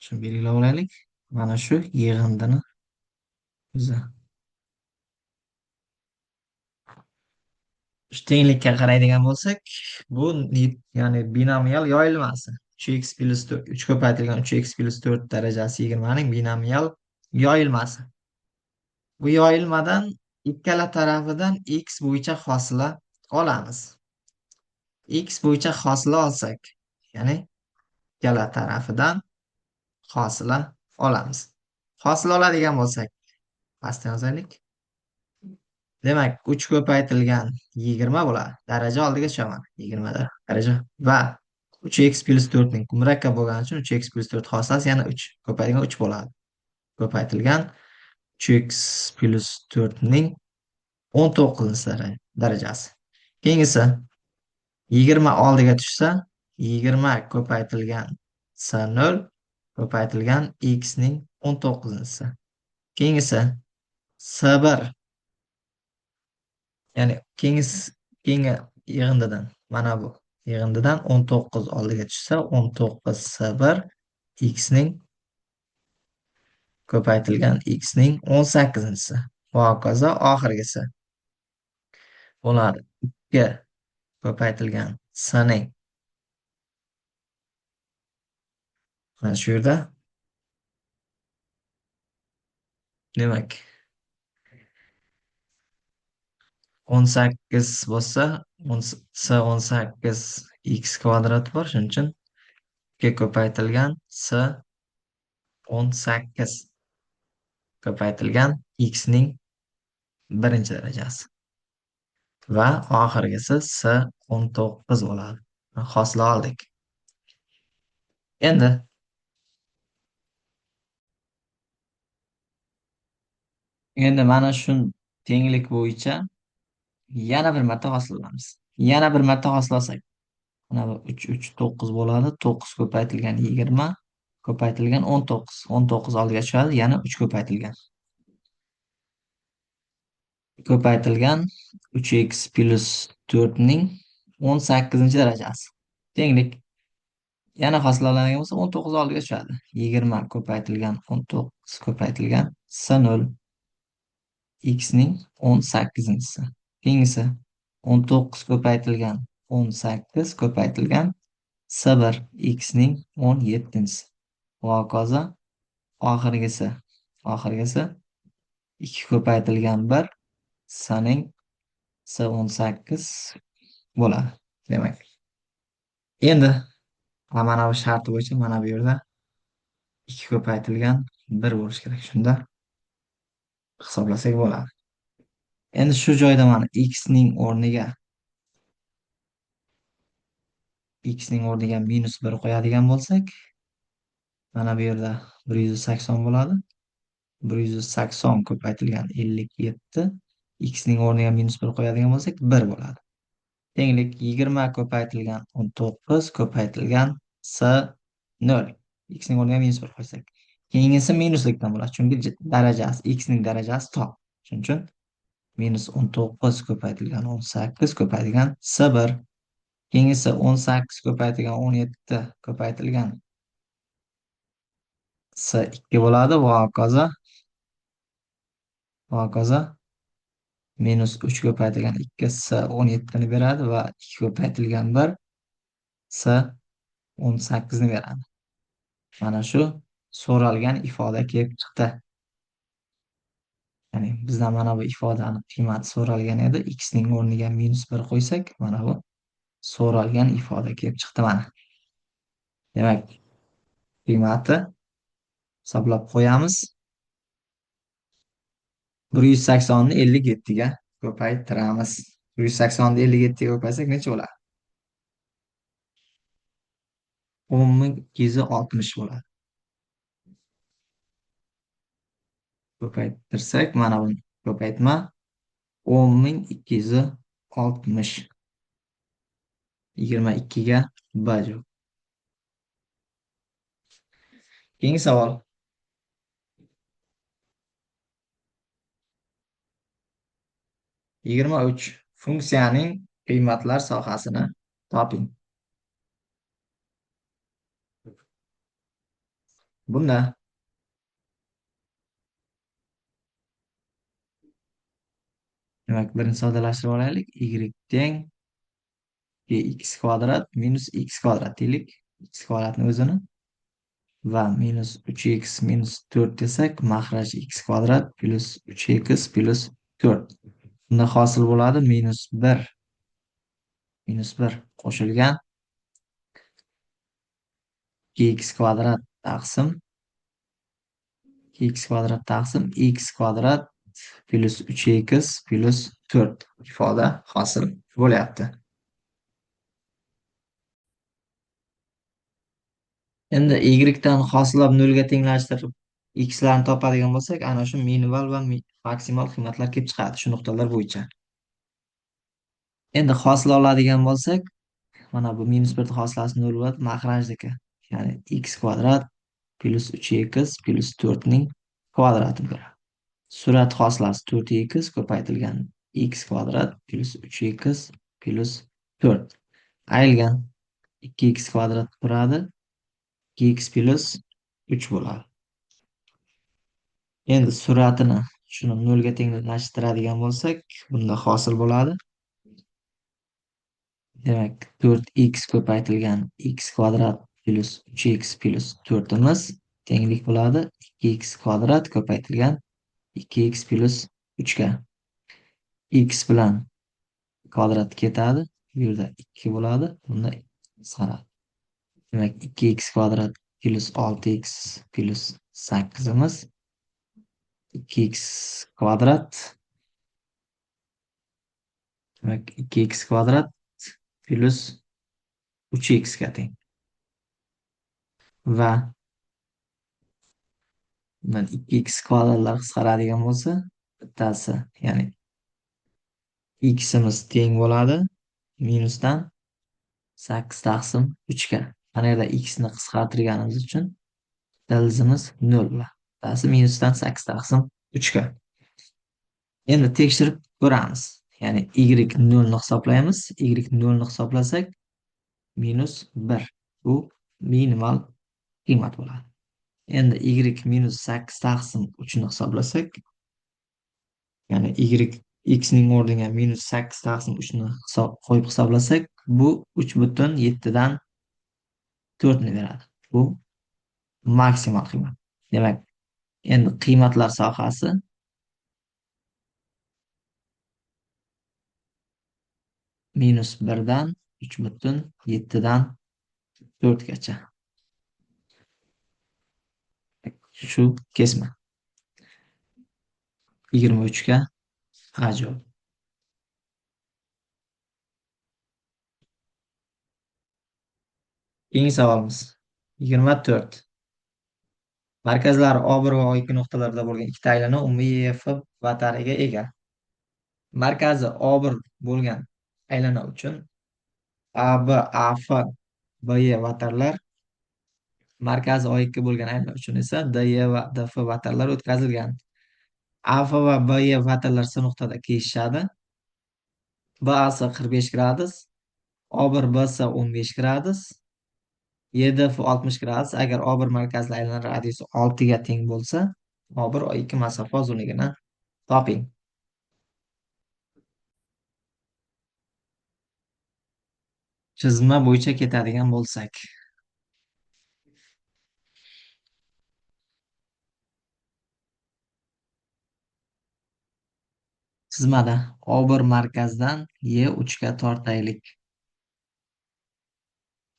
Shuni belgilab olaylik. Mana shu yig'indini o'zi. Shu tenglikka qaraydigan bo'lsak, bu ya'ni binomial yoyilmasi. 3x plus 4, 3 ko'paytirilgan 3x plus 4 darajasi 20 ning binomial yoyilmasi. Bu yoyilmadan ikkala tarafidan x bo'yicha hosila olamiz. X bo'yicha hosila olsak, ya'ni ikkala tarafidan hosila olamiz. Hosila oladigan bo'lsak, pastdan yozaylik. Demak, 3 ko'paytirilgan 20 bo'ladi. Daraja oldiga tushaman. 20 daraja. Va 3x plus 4 ning murakkab bo'lgani uchun 3x plus 4 hosilasi yana 3. Ko'paytirilgan 3 bo'ladi. Ko'paytirilgan 3x plus 4 ning 19 darajasi. Keyingisi 20 oldiga tushsa, 20 ko'paytirilgan s0 ko'paytirilgan x ning 19-si. Keyingisi s1, ya'ni keyingi yig'indidan, mana bu yig'indidan 19 oldiga tushsa, 19 s1 x ning ko'paytirilgan x ning 18-si. Va hokazo oxirgisi bo'ladi. 2 ko'paytirilgan s ning, mana shu yerda, demak 18 bo'lsa, s 18 x kvadrat bor, shuning uchun 2 ko'paytirilgan s sakkiz ko'paytirilgan xning birinchi darajasi. Va oxirgisi s 19 bo'ladi. Hosila oldik. Endi endi mana shu tenglik bo'yicha yana bir marta hosillaymiz. Yana bir marta hosil mana bu 3 9 bo'ladi. 9 ko'paytirilgan 20 ko'paytirilgan 19. 19 oldiga tushadi. Yana 3 ko'paytirilgan. Ko'paytirilgan 3x plus 4 ning 18 darajasi. Tenglik. Yana hosillanadigan bo'lsa 19 oldiga tushadi. 20 ko'paytirilgan 19 ko'paytirilgan s0 x ning 18-si. Keyingisi 19 ko'paytirilgan 18 ko'paytirilgan s1 x ning 17-si. Va hokazo oxirgisi 2 ko'paytirilgan 1 s ning s18 bo'ladi. Demak, endi mana bu sharti bo'yicha mana bu yerda 2 ko'paytirilgan 1 bo'lishi kerak. Shunda hisoblasak bo'ladi. Endi shu joyda mana x ning o'rniga -1 qo'yadigan bo'lsak, mana bu yerda 180 bo'ladi. 180 ko'paytirilgan 57 x ning o'rniga -1 qo'yadigan bo'lsak 1 bo'ladi. Tenglik 20 ko'paytirilgan 19 ko'paytirilgan s0 x ning o'rniga -1 qo'ysak. Keyingisi minuslikdan bo'ladi. Chunki darajasi x ning darajasi top. Shuning uchun -19 ko'paytirilgan 18 ko'paytirilgan s1. Keyingisi 18 ko'paytirilgan 17 ko'paytirilgan s2 bo'ladi va hokazo -3 ko'paytirilgan 2 s17 ni beradi va 2 ko'paytirilgan 1 s18 ni beradi. Mana shu so'ralgan ifoda kelib chiqdi. Ya'ni bizdan mana bu ifodani qiymati so'ralgan edi. X ning o'rniga -1 qo'ysak, mana bu so'ralgan ifoda kelib chiqdi mana. Demak, qiymati hisoblab qo'yamiz. 180 ni 57 ga ko'paytiramiz. 180 ni 57 ga ko'paysak necha bo'ladi? 10.260 bo'ladi. Ko'paytirsak, mana buni ko'paytma 10.260 22 ga bajo. Keyingi savol. 23. Funksiyaning qiymatlar sohasini toping. Bunda demak, birinchi soddalashtirib olaylik. Y teng x kvadrat minus x kvadrat deylik. X kvadratni o'zini va minus 3x minus 4 desak, maxraj x kvadrat plus 3x plus 4. Bunda hosil bo'ladi minus 1 qo'shilgan 2x kvadrat taqsim x kvadrat plus 3x plus 4 ifoda hosil bo'lyapti. Endi y dan hosilab 0 ga tenglashtirib x larni topadigan bo'lsak, ana shu minimal va maksimal qiymatlar kelib chiqadi shu nuqtalar bo'yicha. Endi hosil oladigan bo'lsak, mana bu -1 hosilasi 0 bo'ladi, maxrajniki. Ya'ni x kvadrat plus 3x plus 4 ning kvadratini beradi. Surat hosilasi 4x ko'paytirilgan x kvadrat plus 3x plus 4. Ayrilgan 2x kvadrat turadi. 2x plus 3 bo'ladi. Endi suratini shuni 0 ga tenglashtiradigan bo'lsak, bunda hosil bo'ladi. Demak, 4x ko'paytirilgan x kvadrat plus 3x plus 4 imiz tenglik bo'ladi 2x kvadrat ko'paytirilgan 2x plus 3 ga. X bilan kvadrat ketadi. Bu yerda 2 bo'ladi. Bunda qisqaradi. Demak, 2x kvadrat plus 6x plus 8'imiz 2x kvadrat. Demak, 2x kvadrat plus 3x ga teng. Va bundan 2x kvadratlar qisqaradigan bo'lsa, bittasi, ya'ni x'imiz teng bo'ladi minusdan 8 taqsim 3 ga. Mana yerda x ni qisqartirganimiz uchun dildizimiz 0 va bittasi minusdan 8 taqsim 3 ga. Endi tekshirib ko'ramiz. Ya'ni y 0 ni hisoblaymiz. Y 0 ni hisoblasak minus 1. Bu minimal qiymat bo'ladi. Endi y minus 8 taqsim 3 ni hisoblasak, ya'ni x ning o'rniga minus 8 taqsim 3 ni qo'yib hisoblasak, bu 3,7 dan 4 ni beradi. Bu maksimal qiymat. Demak, endi qiymatlar sohasi minus 1 dan 3,7 dan 4 gacha. Shu kesma 23 ga A javob. Keyingi savolimiz 24. Markazlari O1 va O2 nuqtalarida bo'lgan ikkita aylana umumiy EF vatariga ega. Markazi O1 bo'lgan aylana uchun AB, AF, BE vatarlar, markazi O2 bo'lgan aylana uchun esa DE va DF vatarlar o'tkazilgan. AF va BE vatarlar C nuqtada kesishadi. BAC 45 gradus, O1 BC 15 gradus, YDF 60 gradus. Agar O1 markazli aylana radiusi 6 ga teng bo'lsa, O1 O2 masofa uzunligini toping. Chizma bo'yicha ketadigan bo'lsak, chizmada O1 markazdan Y3 ga tortaylik.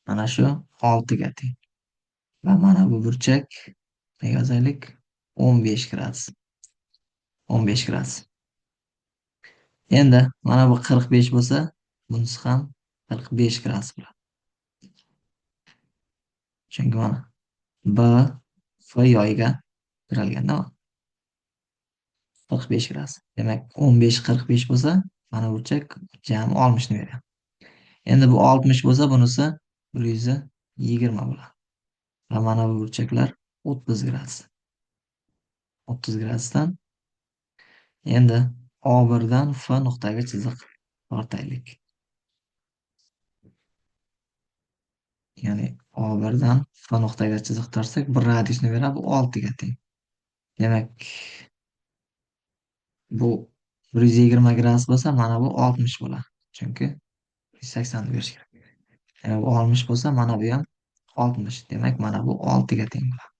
Mana shu 6 ga teng. Va mana bu burchak yozaylik 15 gradus. 15 gradus. Endi mana bu 45 bo'lsa, bunisi ham 45 gradus bo'ladi. Chunki mana B F yoyiga tiralganda 45 gradus. Demak, 15 45 bo'lsa, mana burchak jami 60 ni beradi. Endi bu 60 bo'lsa, bunisi 120 bo'ladi. Va mana bu burchaklar 30 gradus. 30 gradusdan endi O1 dan F nuqtaga chiziq tortaylik. Ya'ni O1 dan F nuqtaga chiziq tortsak, bir radiusni beradi, bu 6 ga teng. Demak, bu 120 gradus bo'lsa, mana bu 60 bo'ladi. Chunki 180 ni berish kerak. Ya'ni bu 60 bo'lsa, mana bu ham 60. Demak, mana bu 6 ga teng bo'ladi.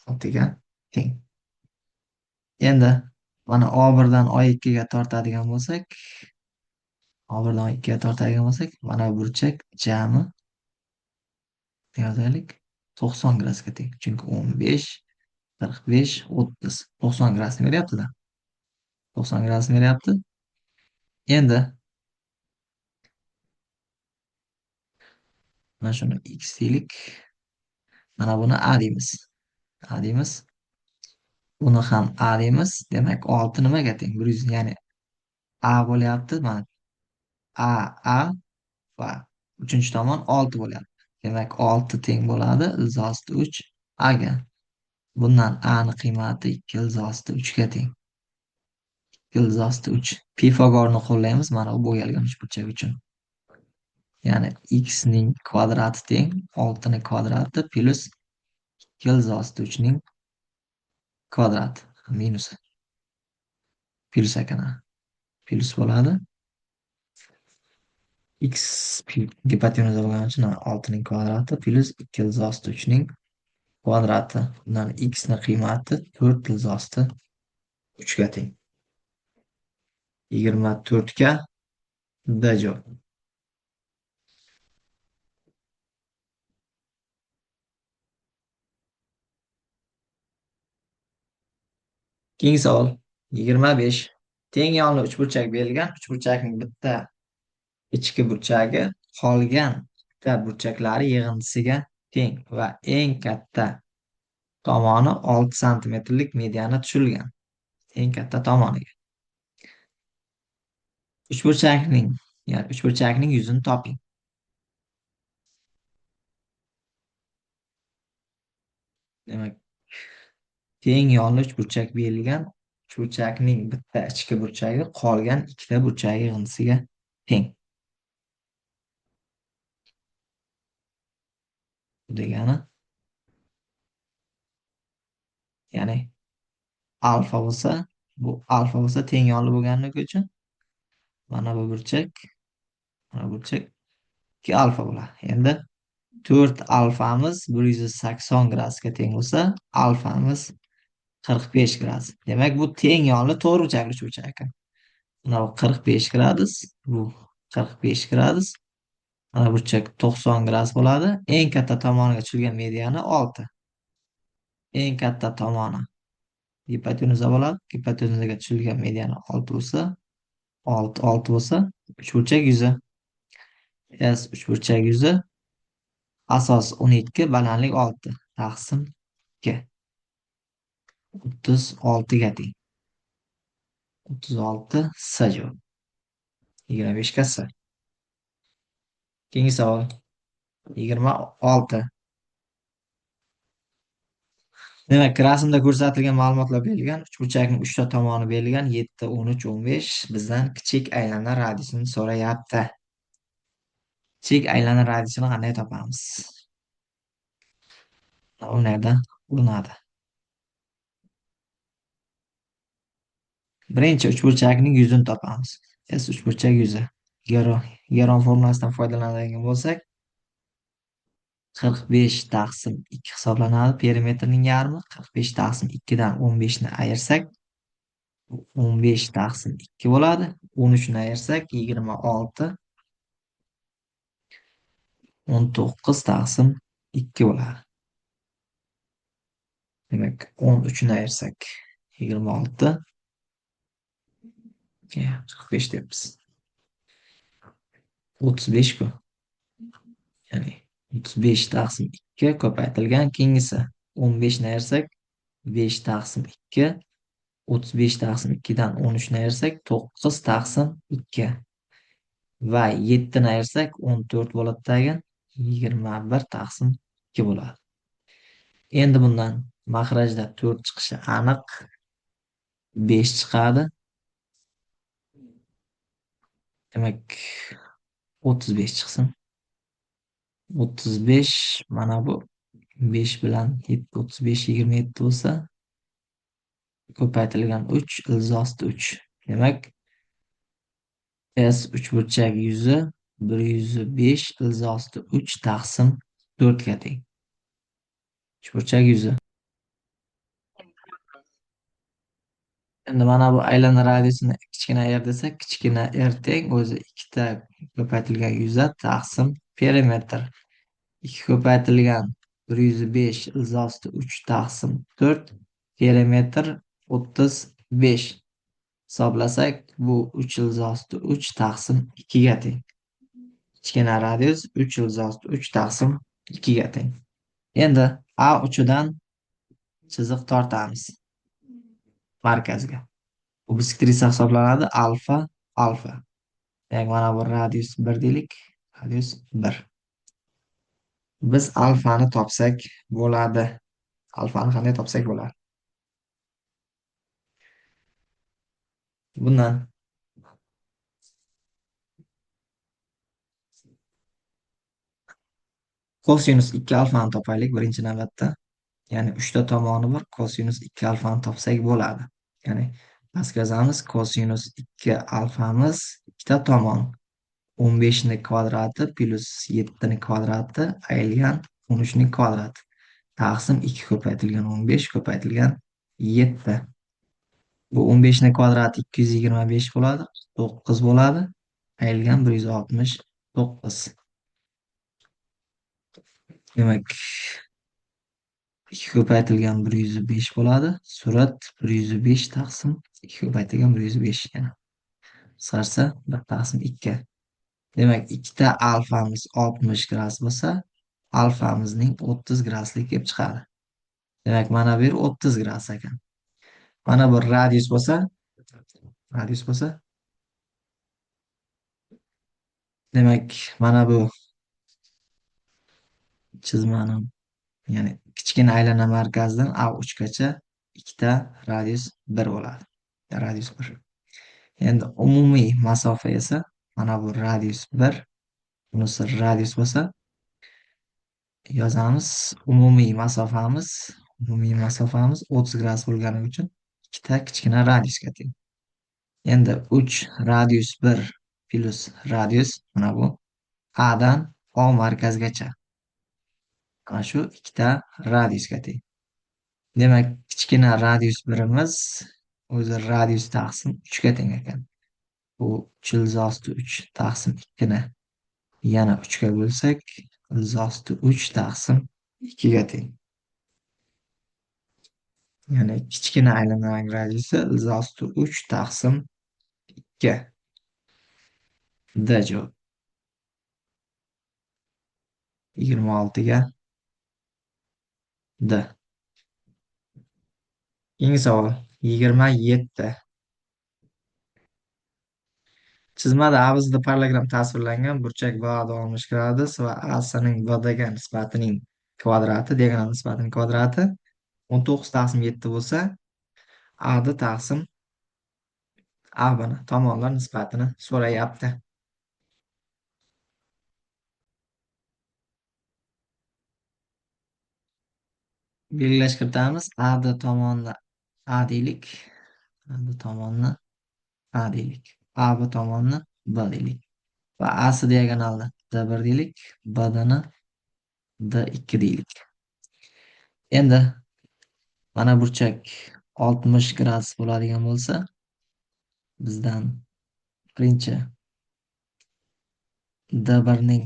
6 ga teng. Endi mana O1 dan O2 ga tortadigan bo'lsak, O1 dan O2 ga tortadigan bo'lsak, mana bu burchak jami yozaylik 90 gradusga teng. Chunki 15, 45, 30, 90 gradusni beryapti-da. 90 gradusni beryapti. Endi mana shuni x deylik. Mana buni A deymiz. A deymiz. Buni ham A deymiz. Demak, 6 nimaga teng? 100, ya'ni A bo'lyapti. Mana A va uchinchi tomon 6 bo'lyapti. Demak, 6 teng bo'ladi ilzosti 3 A ga. Bundan A ni qiymati 2 ilzosti 3 ga teng. 2 ilzosti 3. Pifagorni qo'llaymiz mana bu bo'yalgan uchburchak uchun. Ya'ni x ning kvadrati teng 6 ning kvadrati plus 2 ilzosti 3 ning kvadrati minus. Plus ekan. Plus bo'ladi. X gipotenuza bo'lgani uchun 6 ning kvadrati plus 2 ilzosti 3 ning kvadrati. Bundan x ning qiymati 4 ilzosti 3 ga teng. 24 ga D javob. Keyingi savol. 25. Teng yonli uchburchak berilgan. Uchburchakning bitta ichki burchagi qolgan bitta burchaklari yig'indisiga teng va eng katta tomoni 6 santimetrlik mediana tushilgan. Eng katta tomoniga. Uchburchakning, uchburchakning yuzini toping. Demak, teng yonli uchburchak berilgan. Uchburchakning bitta ichki burchagi qolgan ikkita burchak yig'indisiga teng. Bu degani, ya'ni alfa bo'lsa, bu alfa bo'lsa teng yonli bo'lganligi uchun mana bu burchak, mana bu burchak 2 alfa bo'ladi. Endi 4 alfamiz 180 gradusga teng bo'lsa, alfamiz 45 gradus. Demak, bu teng yonli to'g'riburchakli uchburchak ekan. Mana bu 45 gradus, bu 45 gradus. Mana burchak 90 gradus bo'ladi. Eng katta tomoniga tushilgan mediani 6. Eng katta tomoni gipotenuza bo'ladi. Gipotenuzaga tushilgan mediani 6 bo'lsa, 6 bo'lsa, uchburchak yuzi. S uchburchak yuzi asos 12, balandlik 6 taqsim 2. 36 ga teng. 36 S javob. 25 ga S. Keyingi savol. 26. Demak, rasmda ko'rsatilgan ma'lumotlar berilgan. Uchburchakning 3 ta tomoni berilgan. 7, 13, 15. Bizdan kichik aylana radiusini so'rayapti. Kichik aylana radiusini qanday topamiz? U nerdan urinadi? Birinchi uchburchakning yuzini topamiz. S uchburchak yuzi. Geron formulasidan foydalanadigan bo'lsak, 45 taqsim 2 hisoblanadi. Perimetrning yarmi 45 taqsim 2 dan 15 ni ayirsak, 15 taqsim 2 bo'ladi. 13 ni ayirsak 26, 19 taqsim 2 bo'ladi. Demak, 13 ni ayirsak 26, 45 deyapmiz. 35 ku. Ya'ni 35 taqsim 2 ko'paytirilgan. Keyingisi 15 ni ayirsak 5 taqsim 2, 35 taqsim 2 dan 13 ni ayirsak 9 taqsim 2 va 7 ni ayirsak 14 bo'ladi tagin 21 taqsim 2 bo'ladi. Endi bundan mahrajda 4 chiqishi aniq. 5 chiqadi. Demak, 35 chiqsin. 35 mana bu 5 bilan 7, 35, 27 bo'lsa, ko'paytirilgan 3, ilzosti 3. Demak, S uchburchak yuzi 105 ilzosti 3 taqsim 4 ga teng. Uchburchak yuzi. Endi mana bu aylana radiusini kichkina r desak, kichkina r teng o'zi 2 ta ko'paytirilgan 100 taqsim perimetr. 2 ko'paytirilgan 105 ilzosti 3 taqsim 4 perimetr 35. Hisoblasak, bu 3 ilzosti 3 taqsim 2 ga teng. Kichkina radius 3 ilzosti 3 taqsim 2 ga teng. Endi A uchidan chiziq tortamiz markazga. Bu bisktrisa hisoblanadi. Alfa, alfa. Demak, mana bu radius 1 deylik. Radius 1. Biz alfani topsak bo'ladi. Alfani qanday topsak bo'ladi? Bundan kosinus 2 alfani topaylik birinchi navbatda. Ya'ni 3 ta tomoni bor. Kosinus 2 alfani topsak bo'ladi. Ya'ni pastga yozamiz. Kosinus 2 alfamiz ikkita tomon. 15 ni kvadrati plus 7 ni kvadrati ayrilgan 13 ning kvadrati. Taqsim 2 ko'paytirilgan 15 ko'paytirilgan 7. Bu 15 ning kvadrati 225 bo'ladi. 9 bo'ladi. Ayrilgan 169. Demak, ikki ko'paytirilgan 105 bo'ladi. Surat 105 taqsim 2 ko'paytirilgan 105 yana. Qisqarsa 1 taqsim 2. Demak, ikkita alfamiz 60 gradus bo'lsa, alfamizning 30 graduslik kelib chiqadi. Demak, mana bu yer 30 gradus ekan. Mana bu radius bo'lsa, demak, mana bu chizmani, ya'ni kichkina aylana markazidan A3gacha ikkita radius 1 bo'ladi. Radius 1. Endi umumiy masofa esa mana bu radius 1, bunisi radius bo'lsa, yozamiz umumiy masofamiz 30 gradus bo'lgani uchun ikkita kichkina radiusga teng. Endi 3 radius 1 plus radius mana bu A dan O markazgacha. Mana shu ikkita radiusga teng. Demak, kichkina radius birimiz o'zi radius taqsim 3 ga teng ekan. Bu 3 taqsim 2 ni yana 3 ga bo'lsak, 3 taqsim 2 ga teng. Ya'ni kichkina aylananing radiusi 3 taqsim 2. D javob. 26 ga D. Keyingi savol. 27. Chizmada A parallelogram tasvirlangan burchak BAD 60 gradus va ASning BDga nisbatining kvadrati, diagonal nisbatining kvadrati 19 taqsim 7 bo'lsa, AD taqsim ABni tomonlar nisbatini so'rayapti. Belgilash kiritamiz. AD tomonni A deylik. AD tomonni A deylik. AB tomonni B deylik. Va AC diagonalni D1 deylik. BDni D2 deylik. Endi mana burchak 60 gradus bo'ladigan bo'lsa, bizdan birinchi D1ning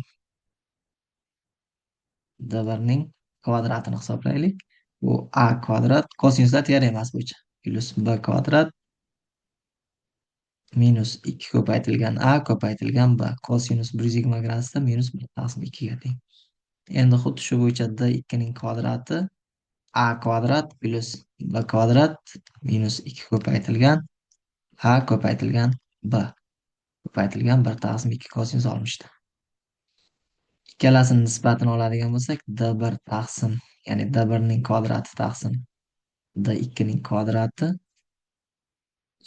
kvadratini hisoblaylik. Bu A kvadrat kosinuslar teoremasi bo'yicha plus B kvadrat minus 2 ko'paytirilgan A ko'paytirilgan B. Kosinus 120 gradusda minus 1 taqsim 2 ga teng. Endi xuddi shu bo'yicha D2 ning kvadrati A kvadrat plus B kvadrat minus 2 ko'paytirilgan A ko'paytirilgan B ko'paytirilgan 1 taqsim 2 kosinus olmishdi. Ikkalasini nisbatini oladigan bo'lsak, D1 taqsim, ya'ni D1 ning kvadrati taqsim D2 ning kvadrati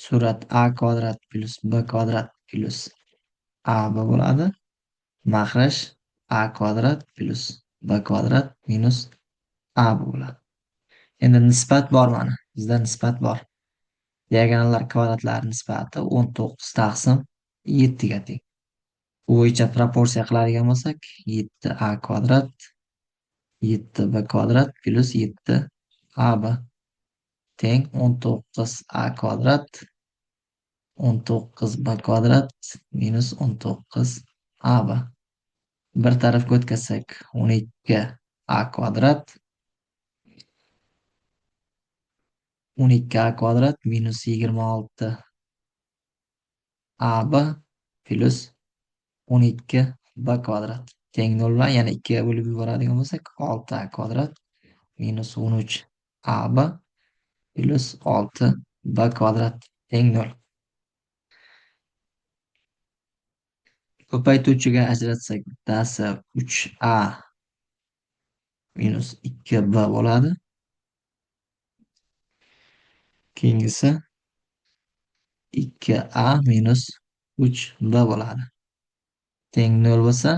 surat A kvadrat plus B kvadrat plus AB bo'ladi. Mahraj A kvadrat plus B kvadrat minus AB bo'ladi. Endi nisbat bor mana. Bizda nisbat bor. Diagonallar kvadratlari nisbati 19 taqsim 7 ga teng. Bu bo'yicha proporsiya qiladigan bo'lsak, 7A kvadrat 7B kvadrat plus 7AB teng 19A kvadrat 19B kvadrat minus 19AB. Bir tarafga o'tkazsak 12A kvadrat 12A kvadrat minus 26AB plus 12B kvadrat teng 0 bilan yana 2 ga bo'lib yuboradigan bo'lsak 6A kvadrat minus 13AB plus 6B kvadrat teng 0. Ko'paytuvchiga ajratsak, bittasi 3A minus 2B bo'ladi. Keyingisi 2A minus 3B bo'ladi. Teng 0 bo'lsa,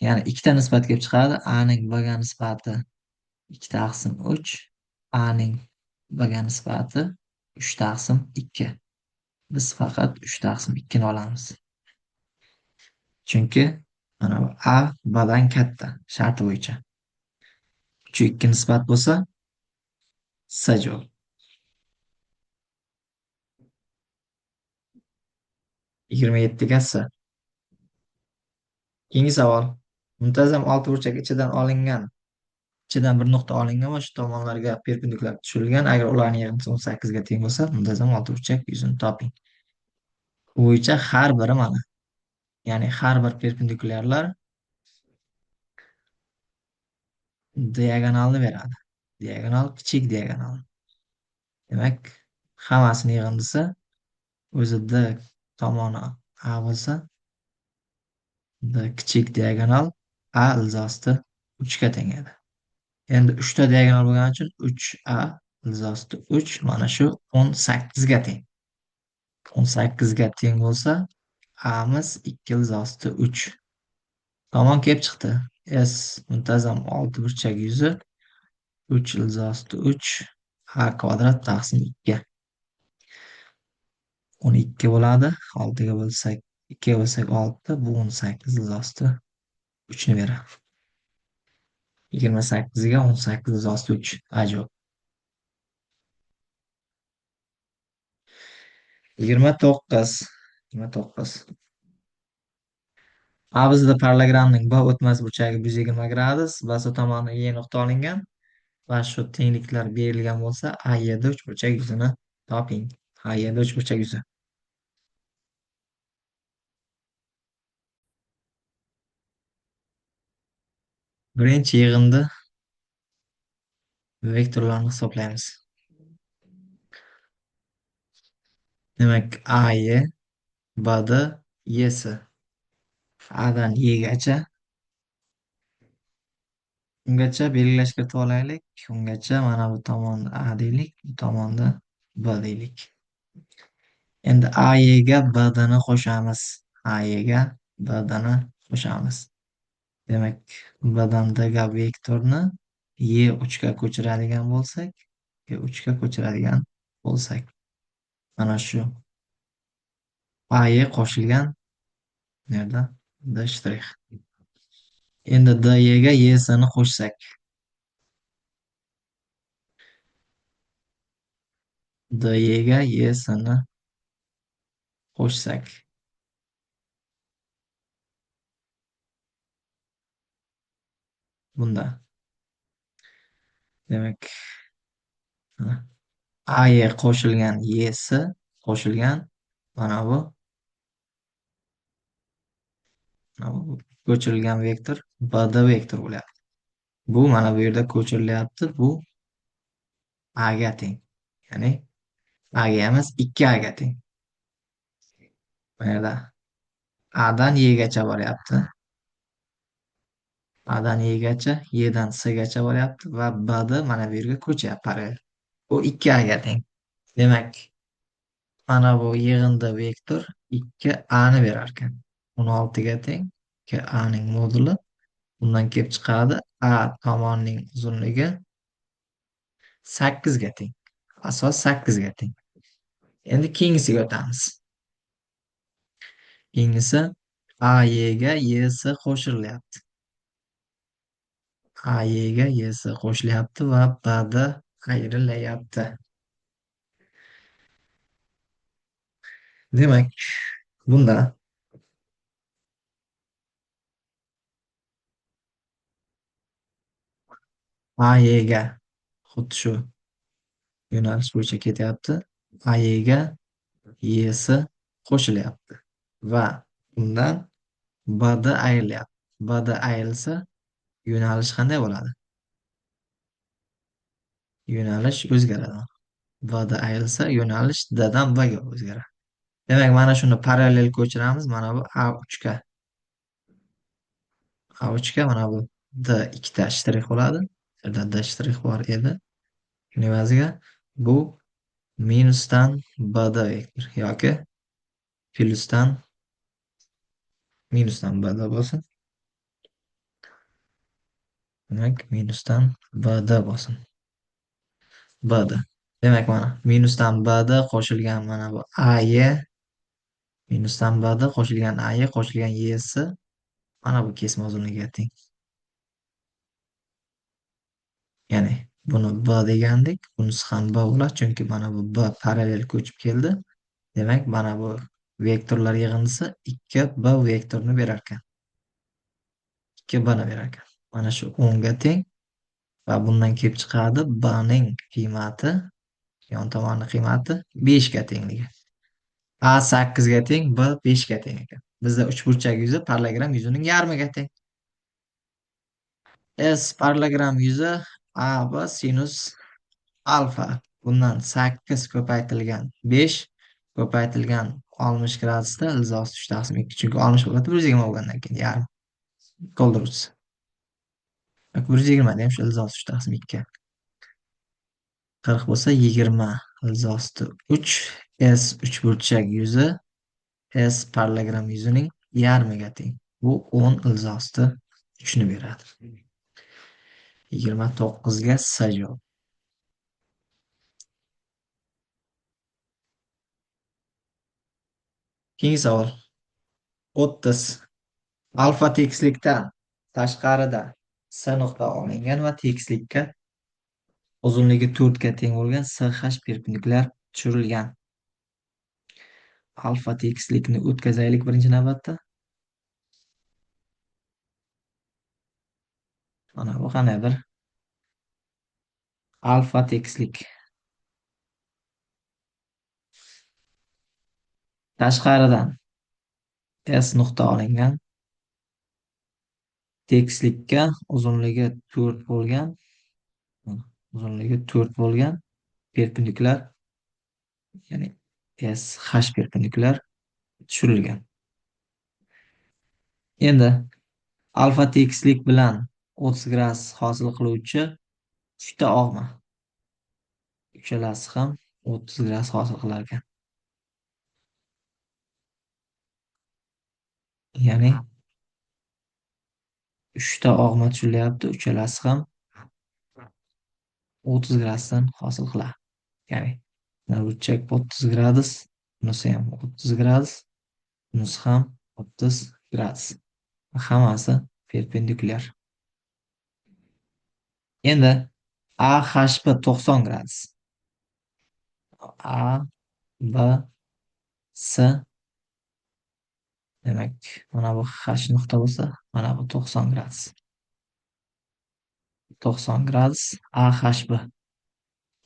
ya'ni ikkita nisbat kelib chiqadi. A ning B ga nisbati 2 taqsim 3, A ning B ga nisbati 3 taqsim 2. Biz faqat 3 taqsim 2 ni olamiz. Chunki mana bu A B'dan katta sharti bo'yicha. 3 2 nisbat bo'lsa, S javob. 27 ga S. Keyingi savol. Muntazam oltiburchak ichidan bir nuqta olingan va shu tomonlarga perpendikullar tushirilgan. Agar ularning yig'indisi 18 ga teng bo'lsa, muntazam oltiburchak yuzini toping. Bu bo'yicha har biri mana, ya'ni har bir perpendikulyarlar diagonalni beradi. Diagonal kichik diagonal. Demak, hammasini yig'indisi o'zi D tomoni A bo'lsa, D kichik diagonal A ilzosida 3 ga teng edi. Endi 3 ta diagonal bo'lgani uchun 3A ilzosida 3 mana shu 18 ga teng. 18 ga teng bo'lsa, A'miz 2 ilzosida 3 tomon kelib chiqdi. S muntazam oltiburchak yuzi 3 ilzosida 3 A kvadrat taqsim 2 ga 12 bo'ladi. 6 ga bo'lsak, 2 ga bo'lsak 6, bu 18 ilzosida 3 ni beradi. 28 ga 18 ilzosida 3. Ajoyib. 29. 29. A bizda parallelogramning B o'tmas burchagi 120 gradus, B tomoni Y nuqta olingan va shu tengliklar berilgan bo'lsa, A7 uchburchak yuzini toping. A7 uchburchak yuzi. Birinchi yig'indi vektorlarni hisoblaymiz. Demak, AY, BD, Y'si. A'dan Y'gacha. Ungacha belgilashga kiritib olaylik. Ungacha mana bu tomonda A deylik, bu tomonda B deylik. Endi AYga BDni qo'shamiz. AYga BDni qo'shamiz. Demak, badandagi vektorni Y3 ga ko'chiradigan bo'lsak, Y3 ga ko'chiradigan bo'lsak, mana shu AY qo'shilgan nerda? D shtrix. Endi DYga Y'sini qo'shsak, DYga Y'sini qo'shsak, bunda demak, AY qo'shilgan Y'si qo'shilgan mana bu ko'chirilgan vektor BD vektor bo'lyapti. Bu mana bu yerda ko'chirilyapti. Bu A ga teng. Ya'ni A ga emas, 2A ga teng. Bu yerda A'dan Y'gacha boryapti. A'dan Y'gacha, Y'dan S'gacha boryapti va B'da mana bu yerga ko'chyapti parallel. Bu 2A ga teng. Demak, mana bu yig'indi vektor 2A'ni berar ekan. 16 ga teng. 2A'ning moduli bundan kelib chiqadi. A tomonining uzunligi 8 ga teng. Asos 8 ga teng. Endi keyingisiga o'tamiz. Keyingisi AYga YS qo'shilyapti. AYga YS qo'shilyapti va B'da ayrilyapti. Demak, bunda AYga xuddi shu yo'nalish bo'yicha ketyapti. AYga YS qo'shilyapti va undan B'da ayrilyapti. B'da ayrilsa yo'nalish qanday bo'ladi? Yo'nalish o'zgaradi. B'da ayrilsa yo'nalish D'dan B'ga o'zgaradi. Demak, mana shuni parallel ko'chiramiz. Mana bu A3 ga. A3 ga mana bu D ikkita shtrix bo'ladi. Bu yerda D shtrix bor edi. Shuning evaziga bu minusdan B'da vektor yoki plyusdan B'da bo'lsin. Demak, minusdan B'da bo'lsin. B'da. Demak, mana minusdan B'da qo'shilgan mana bu AY, minusdan B'da qo'shilgan AY qo'shilgan Y'si mana bu kesma uzunligiga teng. Ya'ni buni B degandik, bunisi ham B bo'ladi, chunki mana bu B parallel ko'chib keldi. Demak, mana bu vektorlar yig'indisi 2B vektorni berar ekan. ikki bni berar ekan. Mana shu 10 ga teng va bundan kelib chiqadi bning qiymati, yon tomonni qiymati 5 ga tengligi. A 8 ga teng, B 5 ga teng ekan. Bizda uchburchak yuzi parallelogram yuzining yarmiga teng. S parallelogram yuzi A B sinus alfa. Bundan 8 ko'paytirilgan 5 ko'paytirilgan 60 gradusda ildiz 3/2. Chunki 60 bo'ladi 120 bo'lgandan keyin yarim qoldiruvchisi. 120 da ham shu ildiz 3/2. 40 bo'lsa 20 ildiz 3 S uchburchak yuzi S parallelogram yuzining yarmiga teng. Bu 10 ildiz 3ni beradi. 29 ga S javob. Keyingi savol. 30. Alfa tekislikdan tashqarida S nuqta olingan va tekislikka uzunligi 4 ga teng bo'lgan SH perpendikulyar tushirilgan. Alfa tekislikni o'tkazaylik birinchi navbatda. Mana bu qanaqadir alfa tekislik. Tashqaridan S nuqta olingan, tekislikka uzunligi 4 bo'lgan perpendikulyar, ya'ni SH perpendikulyar tushirilgan. Endi alfa tekislik bilan 30 gradus hosil qiluvchi uchta og'ma. Uchalasi ham 30 gradus hosil qilar ekan. Ya'ni uchta og'ma tushiryapti, uchalasi ham 30 gradusdan hosil qiladi. Ya'ni burchak 30 gradus, bunisi ham 30 gradus, bunisi ham 30 gradus. Hammasi perpendikulyar. Endi AHB 90 gradus. A, B, S. Demak, mana bu H nuqta bo'lsa, mana bu 90 gradus. 90 gradus AHB.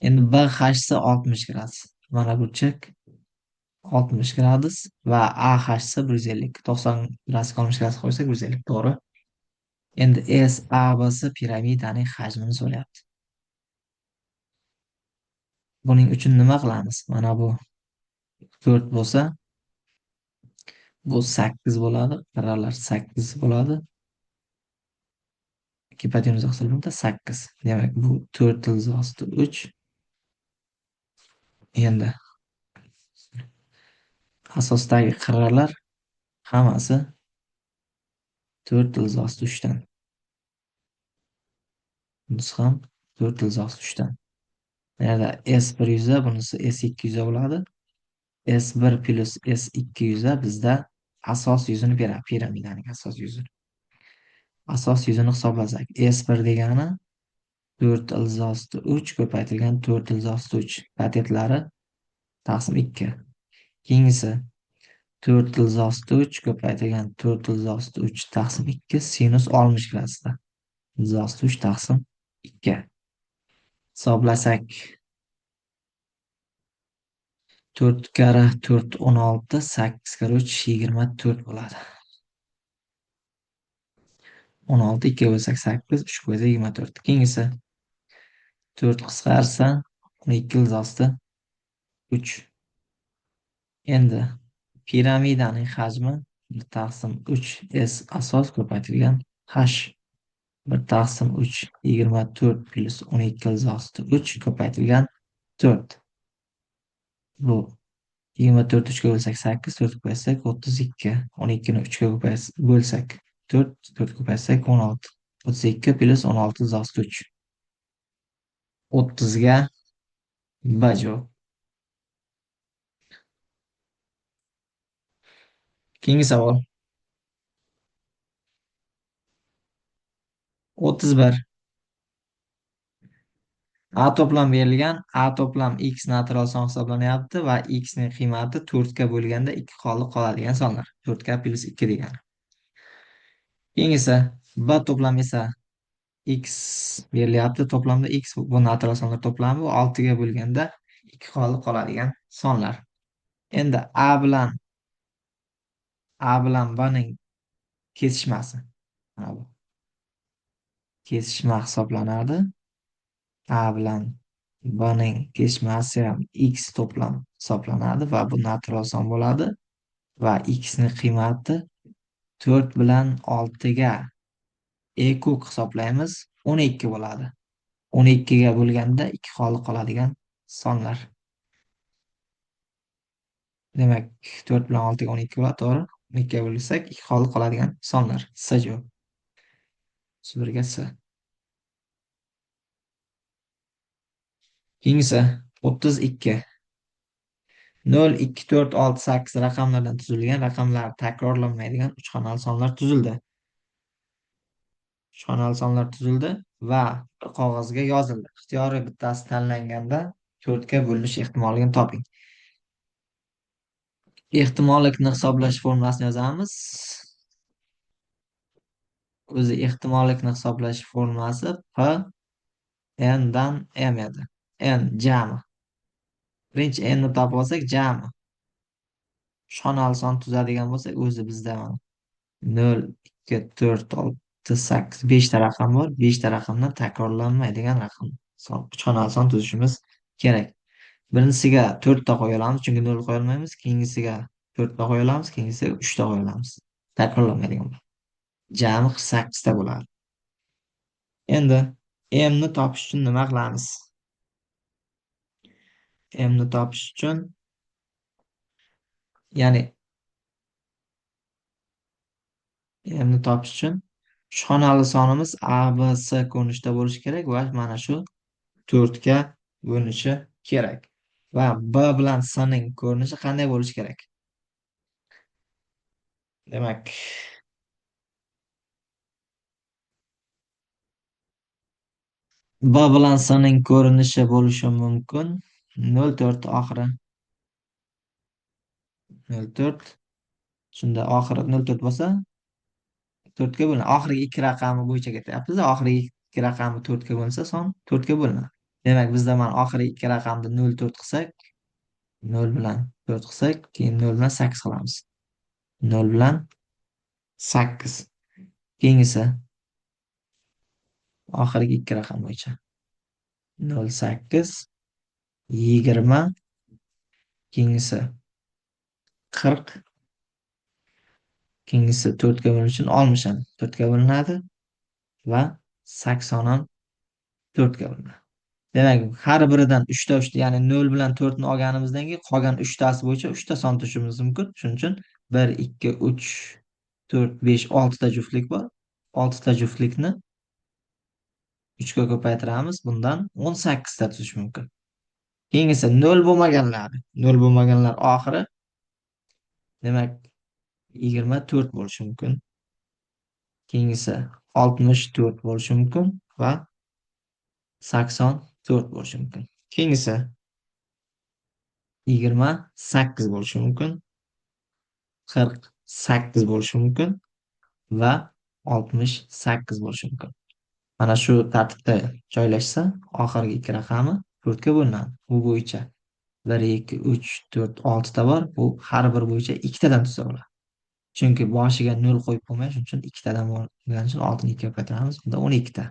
Endi BHC 60 gradus. Mana burchak 60 gradus va AHC 150. 90 gradusga 60 gradus qo'ysak 150, to'g'ri. Endi SABC piramidaning hajmini so'rayapti. Buning uchun nima qilamiz? Mana bu 4 bo'lsa, bu 8 bo'ladi. Qirralar 8 bo'ladi. Gipotenuza hisoblanadi 8. Demak, bu 4 ildiz 3. Endi asosdagi qirralar hammasi 4 ildiz 3dan. Bunisi ham 4 ildiz 3dan. Yana S1 yuza, bunisi S2 yuza bo'ladi. S1 plus S2 yuza bizda asos yuzini beradi, piramidaning asos yuzini. Asos yuzini hisoblasak, S1 degani 4 ildiz 3 ko'paytirilgan 4 ildiz 3 katetlari taqsim 2. Keyingisi 4 ildiz 3 ko'paytirilgan 4 ildiz 3 taqsim 2 sinus 60 gradusda. Ildiz 3 taqsim 2. Hisoblasak 4 kara 4 16, 8 kara 3 24 bo'ladi. 16 2 bo'lsak 8, 3 bo'lsa 24. Keyingisi 4 qisqarsa 12 ildiz 3. Endi piramidaning hajmi 1 taqsim 3 S asos ko'paytirilgan H 1 taqsim 3 24 plus 12 ildiz 3 ko'paytirilgan 4. Bu 24 3 ga bo'lsak 8, 4 ko'paytsak 32, 12 ni 3 ga bo'lsak 4, 4 ko'paytsak 16. 32 plus 16 ildiz 3. 30 ga B javob. Keyingi savol. 31. A to'plam berilgan, A to'plam x natural son hisoblanyapti va x ning qiymati 4 ga bo'lganda 2 qoldiq qoladigan sonlar. 4 ga plus 2 degani. Keyingisi B to'plami esa x berilyapti. To'plamda x bu natural sonlar to'plami, bu 6 ga bo'lganda 2 qoladigan sonlar. Endi A bilan B ning kesishmasi. Mana bu kesishma hisoblanadi. A bilan B ning kesishmasi ham x to'plam hisoblanadi va bu natural son bo'ladi va x ning qiymati 4 bilan 6 ga kub hisoblaymiz, 12 bo'ladi. 12 ga bo'lganda 2 qoladigan sonlar. Demak, 4 bilan 6 ga 12 bo'ladi, to'g'ri? 12 ga bo'lsak 2 qoladigan sonlar. S javob. S1 ga S. Keyingisi 32. 0, 2, 4, 6, 8 raqamlardan tuzilgan, raqamlar takrorlanmaydigan 3 xonali sonlar tuzildi. 3 xonali sonlar tuzildi va bir qog'ozga yozildi. Ixtiyoriy bittasi tanlanganda 4 ga bo'linish ehtimolini toping. Ehtimollikni hisoblash formulasini yozamiz. O'zi ehtimollikni hisoblash formulasi P n dan m edi. N jami. Birinchi n ni topib olsak, jami. Uch xonali son tuzadigan bo'lsak, o'zi bizda 0, 2, 4, 6, 8, 5 ta raqam bor. 5 ta raqamdan takrorlanmaydigan raqam. Uch xonali son tuzishimiz kerak. Birinchisiga 4 ta qo'ya olamiz, chunki 0 qo'ya olmaymiz. Keyingisiga 4 ta qo'ya olamiz, keyingisiga 3 ta qo'ya olamiz. Takrorlanmaydigan. Jami 48 ta bo'ladi. Endi m ni topish uchun nima qilamiz? M ni topish uchun, ya'ni m ni topish uchun uch xonali sonimiz A, B, S ko'rinishda bo'lishi kerak va mana shu 4 ga bo'linishi kerak. Va B bilan S ning ko'rinishi qanday bo'lishi kerak? Demak, B bilan S ning ko'rinishi bo'lishi mumkin 0,4 oxiri 0,4. Shunda oxiri 0,4 bo'lsa, 4 ga bo'linadi. Oxirgi ikki raqami bo'yicha ketyapmiz. Oxirgi ikki raqami 4 ga bo'linsa, son 4 ga bo'linadi. Demak, bizda mana oxirgi ikki raqamni 0,4 qilsak, 0 bilan 4 qilsak, keyin 0 bilan 8 qilamiz. 0 bilan 8. Keyingisi oxirgi ikki raqam bo'yicha 0,8, 20, keyingisi 40, keyingisi 4 ga bo'linishi uchun 60 ham 4 ga bo'linadi va 80 ham 4 ga bo'linadi. Demak, har biridan 3 ta 3 ta, ya'ni 0 bilan 4 ni olganimizdan keyin qolgan 3 tasi bo'yicha 3 ta son tuzishimiz mumkin. Shuning uchun 1, 2, 3, 4, 5, 6 ta juftlik bor. 6 ta juftlikni 3 ga ko'paytiramiz. Bundan 18 ta tuzish mumkin. Keyingisi 0 bo'lmaganlar. 0 bo'lmaganlar oxiri, demak 24 bo'lishi mumkin. Keyingisi 64 bo'lishi mumkin va 84 bo'lishi mumkin. Keyingisi 28 bo'lishi mumkin, 48 bo'lishi mumkin va 68 bo'lishi mumkin. Mana shu tartibda joylashsa, oxirgi ikki raqami 4 ga bo'linadi. Bu bo'yicha 1, 2, 3, 4, 6 ta bor. Bu har bir bo'yicha 2 tadan tuzsa bo'ladi. Chunki boshiga 0 qo'yib bo'lmaydi, shuning uchun 2 tadan bo'lgani uchun 6 ni 2 ga ko'paytiramiz. Bunda 12 ta.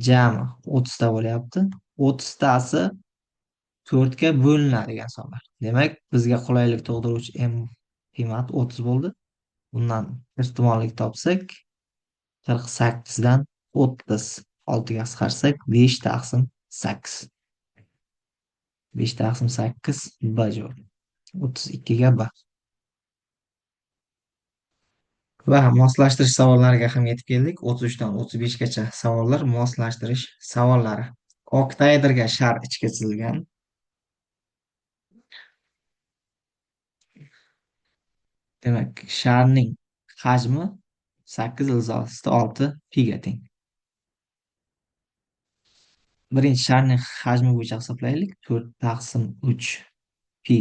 Jami 30 ta bo'lyapti. 30 tasi 4 ga bo'linadigan sonlar. Demak, bizga qulaylik tug'diruvchi m qiymati 30 bo'ldi. Bundan ehtimollik topsak, 48 dan 30 6 ga qisqarsak 5 taqsim 8. 5 taqsim 8 B javob. 32 ga B. Va moslashtirish savollariga ham yetib keldik. 33 dan 35 gacha savollar moslashtirish savollari. Oktayderga shar ichga chizilgan. Demak, sharning hajmi 8 ilzosida 6 pi ga teng. Birinchi sharning hajmi bo'yicha hisoblaylik. 4 taqsim 3 pi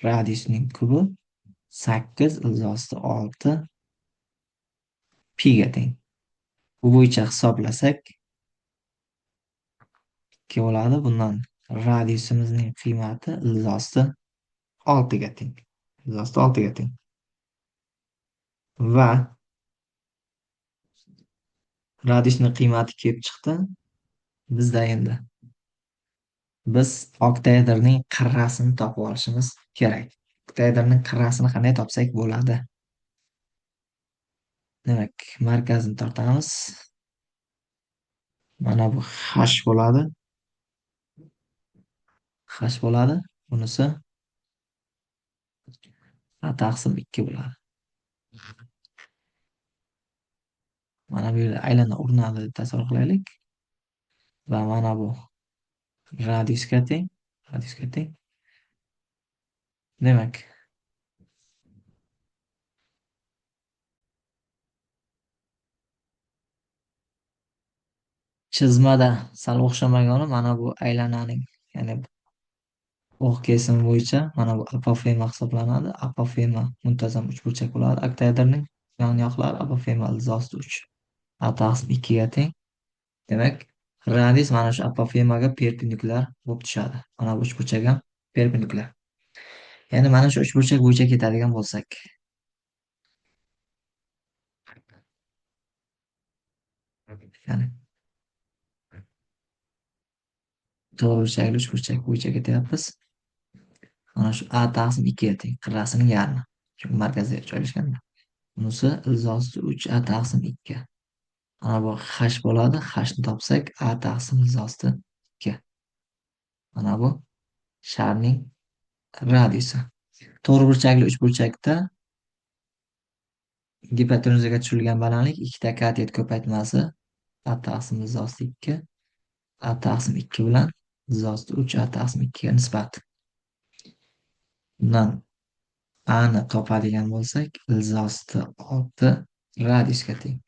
radiusning kubi 8 ilzosida 6 pi ga teng. Bu bo'yicha hisoblasak ikki bo'ladi. Bundan radiusimizning qiymati ilzosi 6 ga teng. Ilzosi 6 ga teng. Va radiusning qiymati kelib chiqdi. Bizda endi biz oktaedrning qirrasini topib olishimiz kerak. Oktaedrning qirrasini qanday topsak bo'ladi? Demak, markazni tortamiz. Mana bu h bo'ladi. H bo'ladi. Bunisi a taqsim 2 bo'ladi. Mana bu yerda aylana urinadi deb tasavvur qilaylik. Va mana bu radiusga teng. Radiusga teng. Demak, chizmada sal o'xshamagani mana bu aylananing, ya'ni o'q kesimi bo'yicha mana bu apofema hisoblanadi. Apofema muntazam uchburchak bo'ladi. Oktaedrning yonyoqlari apofema ilzosi 3. A taqsim 2 ga teng. Demak, radius mana shu apofemaga perpendikulyar bo'lib tushadi. Mana bu uchburchak ham perpendikulyar. Ya'ni mana shu uchburchak bo'yicha ketadigan bo'lsak, ya'ni to'g'riburchakli uchburchak bo'yicha ketyapmiz. Mana shu a taqsim 2 ga teng. Qirrasining yarmi. Chunki markazda joylashgan. Bunisi ilzosi 3 a taqsim 2. Mana bu h bo'ladi. Hni topsak a taqsim ilzosi 2. Mana bu sharning radiusi. To'g'riburchakli uchburchakda gipotenuzaga tushirilgan balandlik ikkita katet ko'paytmasi a taqsim ilzosi 2 a taqsim 2 bilan ilzosi 3 a taqsim 2 ga nisbat. Bundan a'ni topadigan bo'lsak, ilzosi 6 radiusga teng.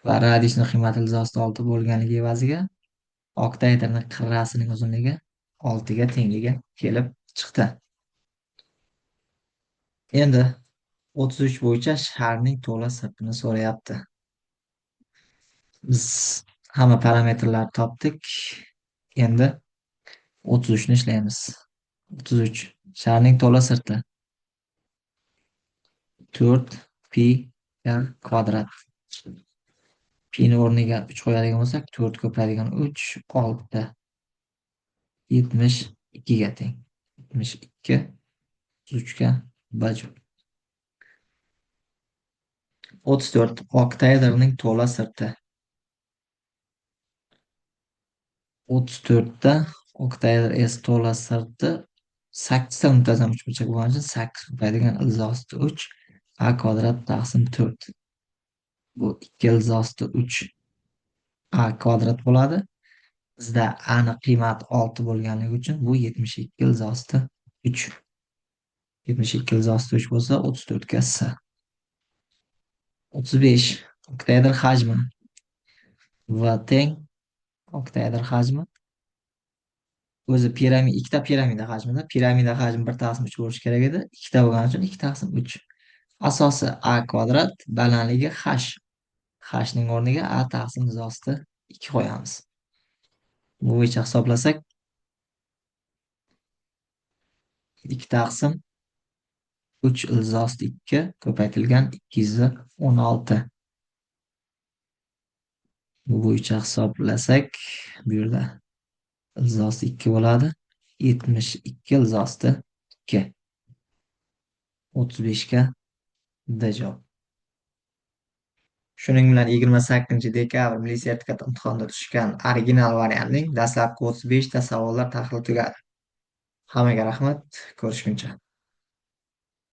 Va radiusning qiymati ilzosi 6 bo'lganligi evaziga oktaedrning qirrasining uzunligi 6 ga tengligi kelib chiqdi. Endi 33 bo'yicha sharning to'la sirtini so'rayapti. Biz hamma parametrlarni topdik. Endi 33 ni ishlaymiz. 33 sharning to'la sirti 4 pi r kvadrat. Pi ni o'rniga 3 qo'yadigan bo'lsak, 4 ko'payadigan 3 6 72 ga teng. 72 33 ga bajib. 34 oktaedrning to'la sirti. 34 da oktaedr S to'la sirti 8 ta muntazam uchburchak bo'lgani uchun 8 ko'payadigan ilzosi 3 a kvadrat taqsim 4. Bu 2 ilzosi 3 a kvadrat bo'ladi. Bizda a ni qiymati 6 bo'lganligi uchun bu 72 ilzosi 3. 72 ilzosi 3 bo'lsa 34 ga s. 35 oktaedr hajmi va teng oktaedr hajmi o'zi ikkita piramida hajmida. Piramida hajmi 1 taqsim 3 bo'lishi kerak edi. Ikkita bo'lgani uchun 2 taqsim 3. Asosi a kvadrat, balandligi h. H ning o'rniga a taqsim ilzosi 2 qo'yamiz. Bu bo'yicha hisoblasak 2 taqsim 3 ilzosi 2 ko'paytirilgan 216. Bu bo'yicha hisoblasak bu yerda ilzosi 2 bo'ladi. 72 ilzosi 2. 35 ga D javob. Shuning bilan 28 dekabr Milliy sertifikat imtihonida tushgan original variantning dastlabki 35 ta savollar tahlili tugadi. Hammaga rahmat, ko'rishguncha.